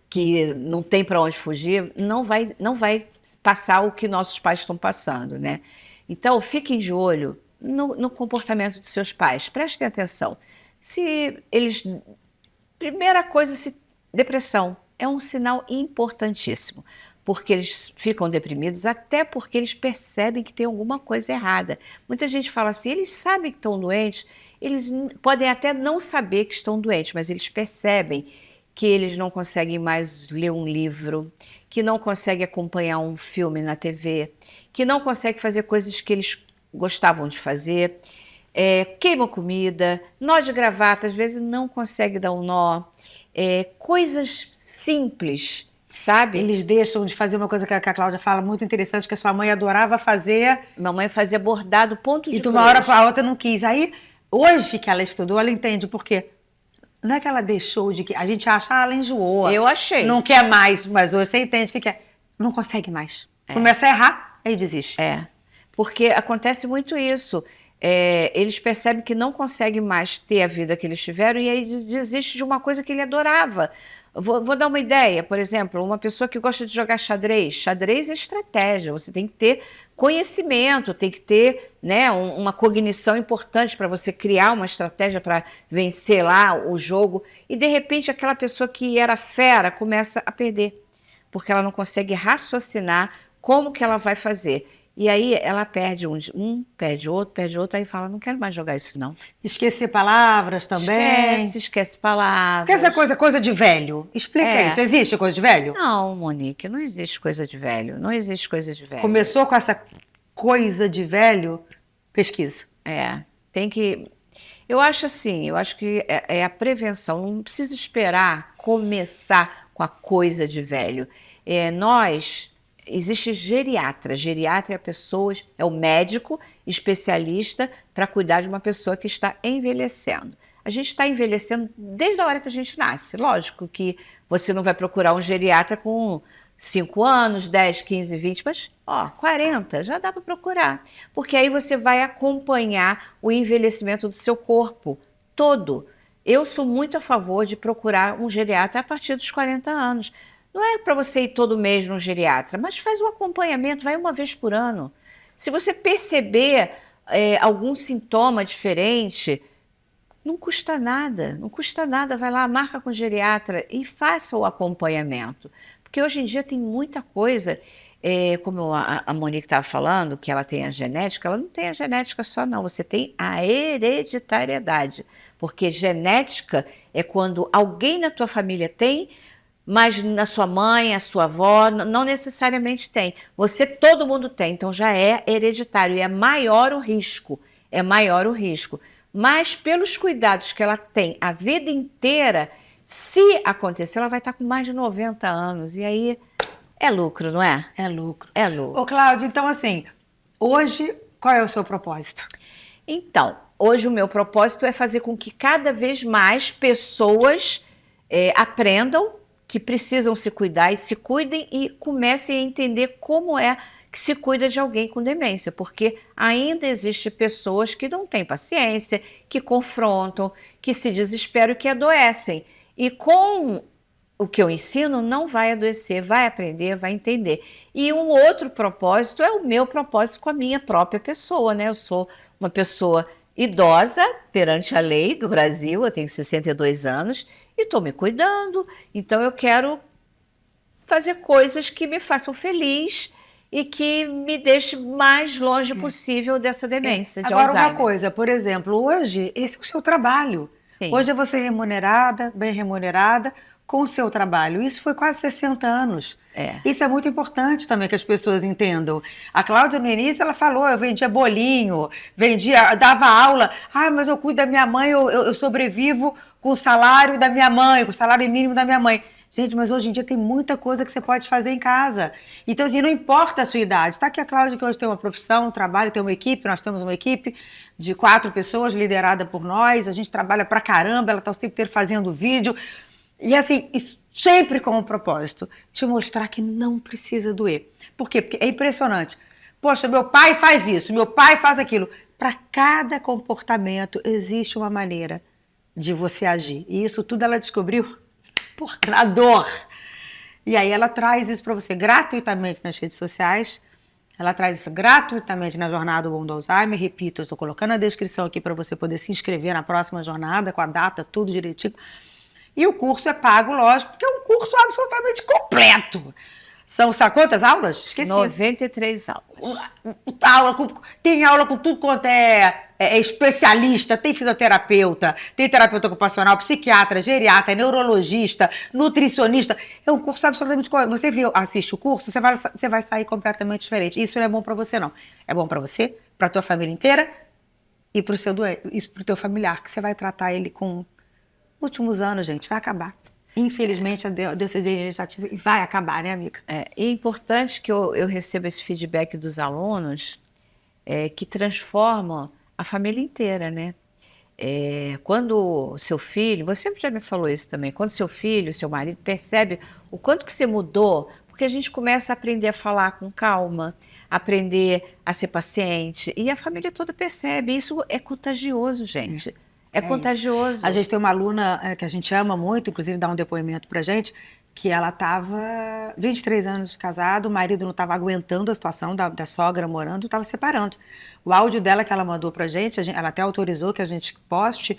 que não tem para onde fugir, não vai passar o que nossos pais estão passando, né? Então, fiquem de olho no comportamento dos seus pais. Prestem atenção. Primeira coisa, depressão é um sinal importantíssimo, porque eles ficam deprimidos até porque eles percebem que tem alguma coisa errada. Muita gente fala assim, eles sabem que estão doentes, eles podem até não saber que estão doentes, mas eles percebem que eles não conseguem mais ler um livro, que não conseguem acompanhar um filme na TV, que não conseguem fazer coisas que eles gostavam de fazer, queimam comida, nó de gravata, às vezes não consegue dar um nó, coisas simples, sabe? Eles deixam de fazer uma coisa que a Cláudia fala muito interessante, que a sua mãe adorava fazer. Mamãe fazia bordado, ponto de cruz. E de uma hora para a outra não quis. Aí, hoje que ela estudou, ela entende por quê. Não é que ela deixou de... A gente acha, ela enjoou. Eu achei. Não quer mais, mas hoje você entende o que é. não consegue mais. Começa a errar, aí desiste. Porque acontece muito isso. Eles percebem que não conseguem mais ter a vida que eles tiveram e aí desiste de uma coisa que ele adorava. Vou dar uma ideia, por exemplo, uma pessoa que gosta de jogar xadrez. Xadrez é estratégia, você tem que ter conhecimento, tem que ter, né, uma cognição importante para você criar uma estratégia para vencer lá o jogo. E de repente aquela pessoa que era fera começa a perder, porque ela não consegue raciocinar como que ela vai fazer. E aí ela perde perde outro, aí fala, não quero mais jogar isso não. Esquecer palavras também. Esquece palavras. Porque essa coisa de velho, explica isso. Existe coisa de velho? Não, Monique, não existe coisa de velho. Não existe coisa de velho. Começou com essa coisa de velho, pesquisa. Tem que... Eu acho assim, eu acho que é a prevenção. Não precisa esperar começar com a coisa de velho. Existe geriatra. Geriatra é o médico especialista para cuidar de uma pessoa que está envelhecendo. A gente está envelhecendo desde a hora que a gente nasce. Lógico que você não vai procurar um geriatra com 5 anos, 10, 15, 20, mas 40 já dá para procurar. Porque aí você vai acompanhar o envelhecimento do seu corpo todo. Eu sou muito a favor de procurar um geriatra a partir dos 40 anos. Não é para você ir todo mês num geriatra, mas faz um acompanhamento, vai uma vez por ano. Se você perceber algum sintoma diferente, não custa nada, vai lá, marca com o geriatra e faça o acompanhamento. Porque hoje em dia tem muita coisa, como a Monique estava falando, que ela tem a genética, ela não tem a genética só não, você tem a hereditariedade. Porque genética é quando alguém na tua família tem, mas na sua mãe, a sua avó, não necessariamente tem. Todo mundo tem, então já é hereditário e é maior o risco. Mas pelos cuidados que ela tem a vida inteira, se acontecer, ela vai estar com mais de 90 anos. E aí é lucro, não é? É lucro. É lucro. Ô, Cláudio, então assim, hoje qual é o seu propósito? Então, hoje o meu propósito é fazer com que cada vez mais pessoas aprendam que precisam se cuidar e se cuidem e comecem a entender como é que se cuida de alguém com demência, porque ainda existem pessoas que não têm paciência, que confrontam, que se desesperam e que adoecem. E com o que eu ensino, não vai adoecer, vai aprender, vai entender. E um outro propósito é o meu propósito com a minha própria pessoa, né? Eu sou uma pessoa idosa perante a lei do Brasil, eu tenho 62 anos e estou me cuidando, então eu quero fazer coisas que me façam feliz e que me deixe mais longe possível dessa demência de Agora, Alzheimer. uma coisa, por exemplo, hoje esse é o seu trabalho. Sim. Hoje é você remunerada, bem remunerada, com o seu trabalho. Isso foi quase 60 anos. Isso é muito importante também que as pessoas entendam. A Cláudia, no início, ela falou, eu vendia bolinho, dava aula. Mas eu cuido da minha mãe, eu sobrevivo com o salário da minha mãe, com o salário mínimo da minha mãe. Gente, mas hoje em dia tem muita coisa que você pode fazer em casa. Então, assim, não importa a sua idade. Está aqui a Cláudia, que hoje tem uma profissão, um trabalho, tem uma equipe. Nós temos uma equipe de 4 pessoas liderada por nós. A gente trabalha pra caramba, ela está o tempo inteiro fazendo vídeo. E assim, sempre com um propósito, te mostrar que não precisa doer. Por quê? Porque é impressionante. Poxa, meu pai faz isso, meu pai faz aquilo. Para cada comportamento existe uma maneira de você agir. E isso tudo ela descobriu na dor. E aí ela traz isso para você gratuitamente nas redes sociais. Ela traz isso gratuitamente na Jornada do Bom do Alzheimer. Repito, eu estou colocando a descrição aqui para você poder se inscrever na próxima jornada, com a data, tudo direitinho. E o curso é pago, lógico, porque é um curso absolutamente completo. Sabe quantas aulas? Esqueci. 93 aulas. Tem aula com tudo quanto é especialista, tem fisioterapeuta, tem terapeuta ocupacional, psiquiatra, geriatra, neurologista, nutricionista. É um curso absolutamente... Você assiste o curso, você vai sair completamente diferente. Isso não é bom para você, não. É bom para você, para a tua família inteira e para o teu familiar, que você vai tratar ele com... Últimos anos, gente, vai acabar. Infelizmente, a decisão iniciativa vai acabar, né, amiga? É importante que eu receba esse feedback dos alunos que transformam a família inteira, né? Quando o seu filho, você já me falou isso também, quando seu filho, seu marido percebe o quanto que você mudou, Porque a gente começa a aprender a falar com calma, aprender a ser paciente, e a família toda percebe. Isso é contagioso, gente. É isso. contagioso. A gente tem uma aluna que a gente ama muito, inclusive dá um depoimento pra gente, que ela estava 23 anos de casado, o marido não estava aguentando a situação da sogra morando, estava separando. O áudio dela que ela mandou pra gente, ela até autorizou que a gente poste,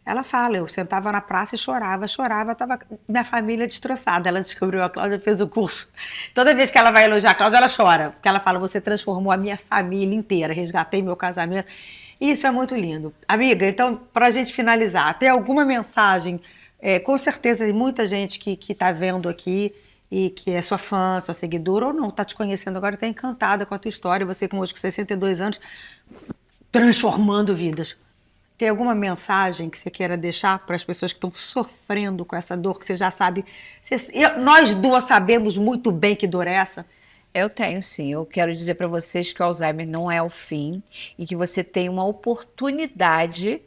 ela fala, eu sentava na praça e chorava, estava minha família destroçada. Ela descobriu, a Cláudia fez o curso. Toda vez que ela vai elogiar a Cláudia, ela chora, porque ela fala, você transformou a minha família inteira, resgatei meu casamento. Isso é muito lindo. Amiga, então, para a gente finalizar, tem alguma mensagem? Com certeza tem muita gente que está vendo aqui e que é sua fã, sua seguidora, ou não, está te conhecendo agora, está encantada com a tua história, você com hoje com 62 anos, transformando vidas. Tem alguma mensagem que você queira deixar para as pessoas que estão sofrendo com essa dor, que você já sabe? Nós duas sabemos muito bem que dor é essa. Eu tenho, sim. Eu quero dizer para vocês que o Alzheimer não é o fim e que você tem uma oportunidade,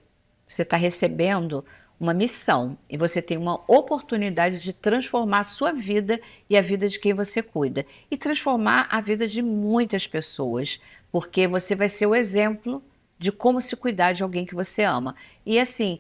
você está recebendo uma missão e você tem uma oportunidade de transformar a sua vida e a vida de quem você cuida e transformar a vida de muitas pessoas, porque você vai ser o exemplo de como se cuidar de alguém que você ama. E assim,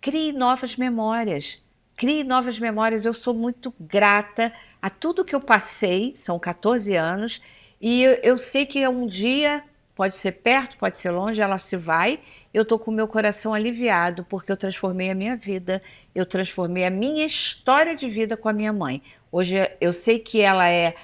crie novas memórias. Crie novas memórias. Eu sou muito grata a tudo que eu passei, são 14 anos, e eu sei que um dia, pode ser perto, pode ser longe, ela se vai, eu estou com o meu coração aliviado, porque eu transformei a minha vida, eu transformei a minha história de vida com a minha mãe. Hoje eu sei que ela é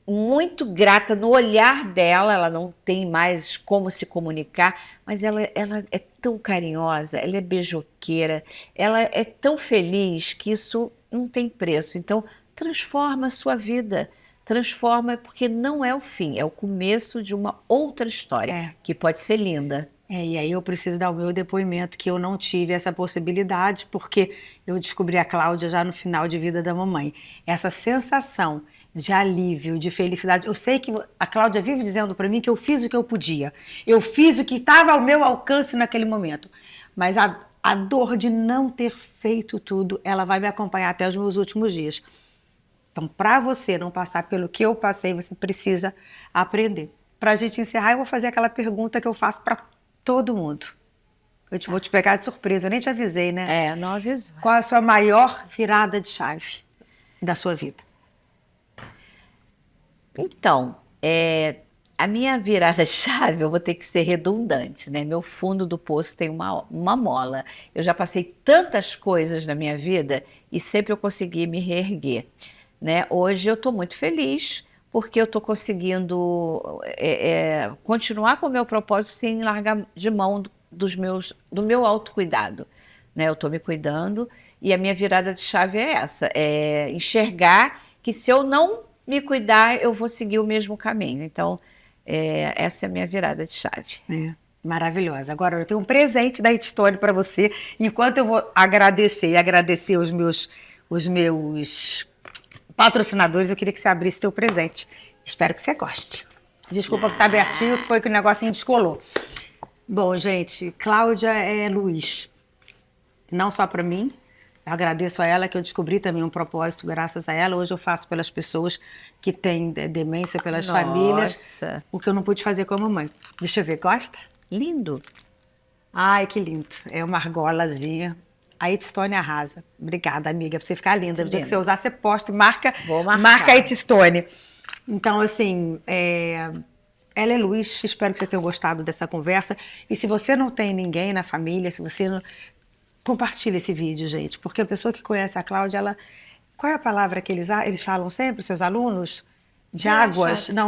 muito grata no olhar dela, ela não tem mais como se comunicar, mas ela é tão carinhosa, ela é beijoqueira, ela é tão feliz que isso não tem preço. Então, transforma a sua vida, transforma, porque não é o fim, é o começo de uma outra história, que pode ser linda. E aí eu preciso dar o meu depoimento, que eu não tive essa possibilidade, porque eu descobri a Cláudia já no final de vida da mamãe. Essa sensação de alívio, de felicidade. Eu sei que a Cláudia vive dizendo para mim que eu fiz o que eu podia. Eu fiz o que estava ao meu alcance naquele momento. Mas a dor de não ter feito tudo, ela vai me acompanhar até os meus últimos dias. Então, para você não passar pelo que eu passei, você precisa aprender. Para a gente encerrar, eu vou fazer aquela pergunta que eu faço para todo mundo. Vou te pegar de surpresa, eu nem te avisei, né? Não avisou. Qual a sua maior virada de chave da sua vida? Então, a minha virada-chave, eu vou ter que ser redundante, né? Meu fundo do poço tem uma mola. Eu já passei tantas coisas na minha vida e sempre eu consegui me reerguer, né? Hoje eu estou muito feliz porque eu estou conseguindo continuar com o meu propósito sem largar de mão do meu autocuidado, né? Eu estou me cuidando e a minha virada de chave é essa, é enxergar que se eu não me cuidar, eu vou seguir o mesmo caminho. Então, essa é a minha virada de chave. Maravilhosa. Agora, eu tenho um presente da It Story para você. Enquanto eu vou agradecer os meus patrocinadores, eu queria que você abrisse teu presente. Espero que você goste. Desculpa que tá abertinho, que foi que o negocinho descolou. Bom, gente, Cláudia é luz. Não só para mim. Eu agradeço a ela, que eu descobri também um propósito graças a ela. Hoje eu faço pelas pessoas que têm demência, pelas famílias, o que eu não pude fazer com a mamãe. Deixa eu ver, gosta? Lindo. Ai, que lindo. É uma argolazinha. A It Stone arrasa. Obrigada, amiga, pra você ficar linda. No dia que você usar, você posta e marca a It Stone. Então, assim, ela é luz. Espero que vocês tenham gostado dessa conversa. E se você não tem ninguém na família, se você não... Compartilhe esse vídeo, gente, porque a pessoa que conhece a Cláudia, qual é a palavra que eles falam sempre, seus alunos? De águas? Não,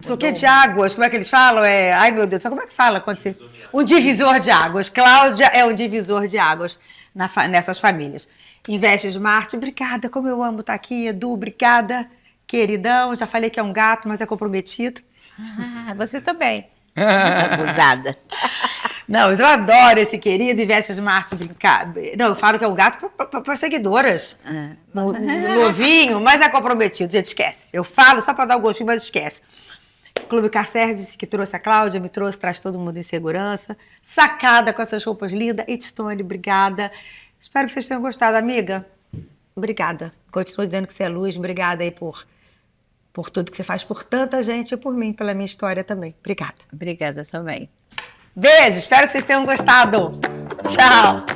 o que de águas? Como é que eles falam? Ai, meu Deus, como é que fala? Um divisor de águas. Cláudia é um divisor de águas nessas famílias. Investe Smart, obrigada, como eu amo estar aqui, Edu, obrigada, queridão. Já falei que é um gato, mas é comprometido. Você também. Abusada. Não, eu adoro esse querido Investe Smart brincar. Não, eu falo que é um gato para seguidoras. Novinho, mas é comprometido, gente, esquece. Eu falo só para dar o gostinho, mas esquece. Clube Car Service, que trouxe a Cláudia, me trouxe, traz todo mundo em segurança. Sacada com essas roupas lindas. It Stone, obrigada. Espero que vocês tenham gostado, amiga. Obrigada. Continuo dizendo que você é luz. Obrigada aí por tudo que você faz por tanta gente e por mim, pela minha história também. Obrigada. Obrigada também. Beijo, espero que vocês tenham gostado. Tchau.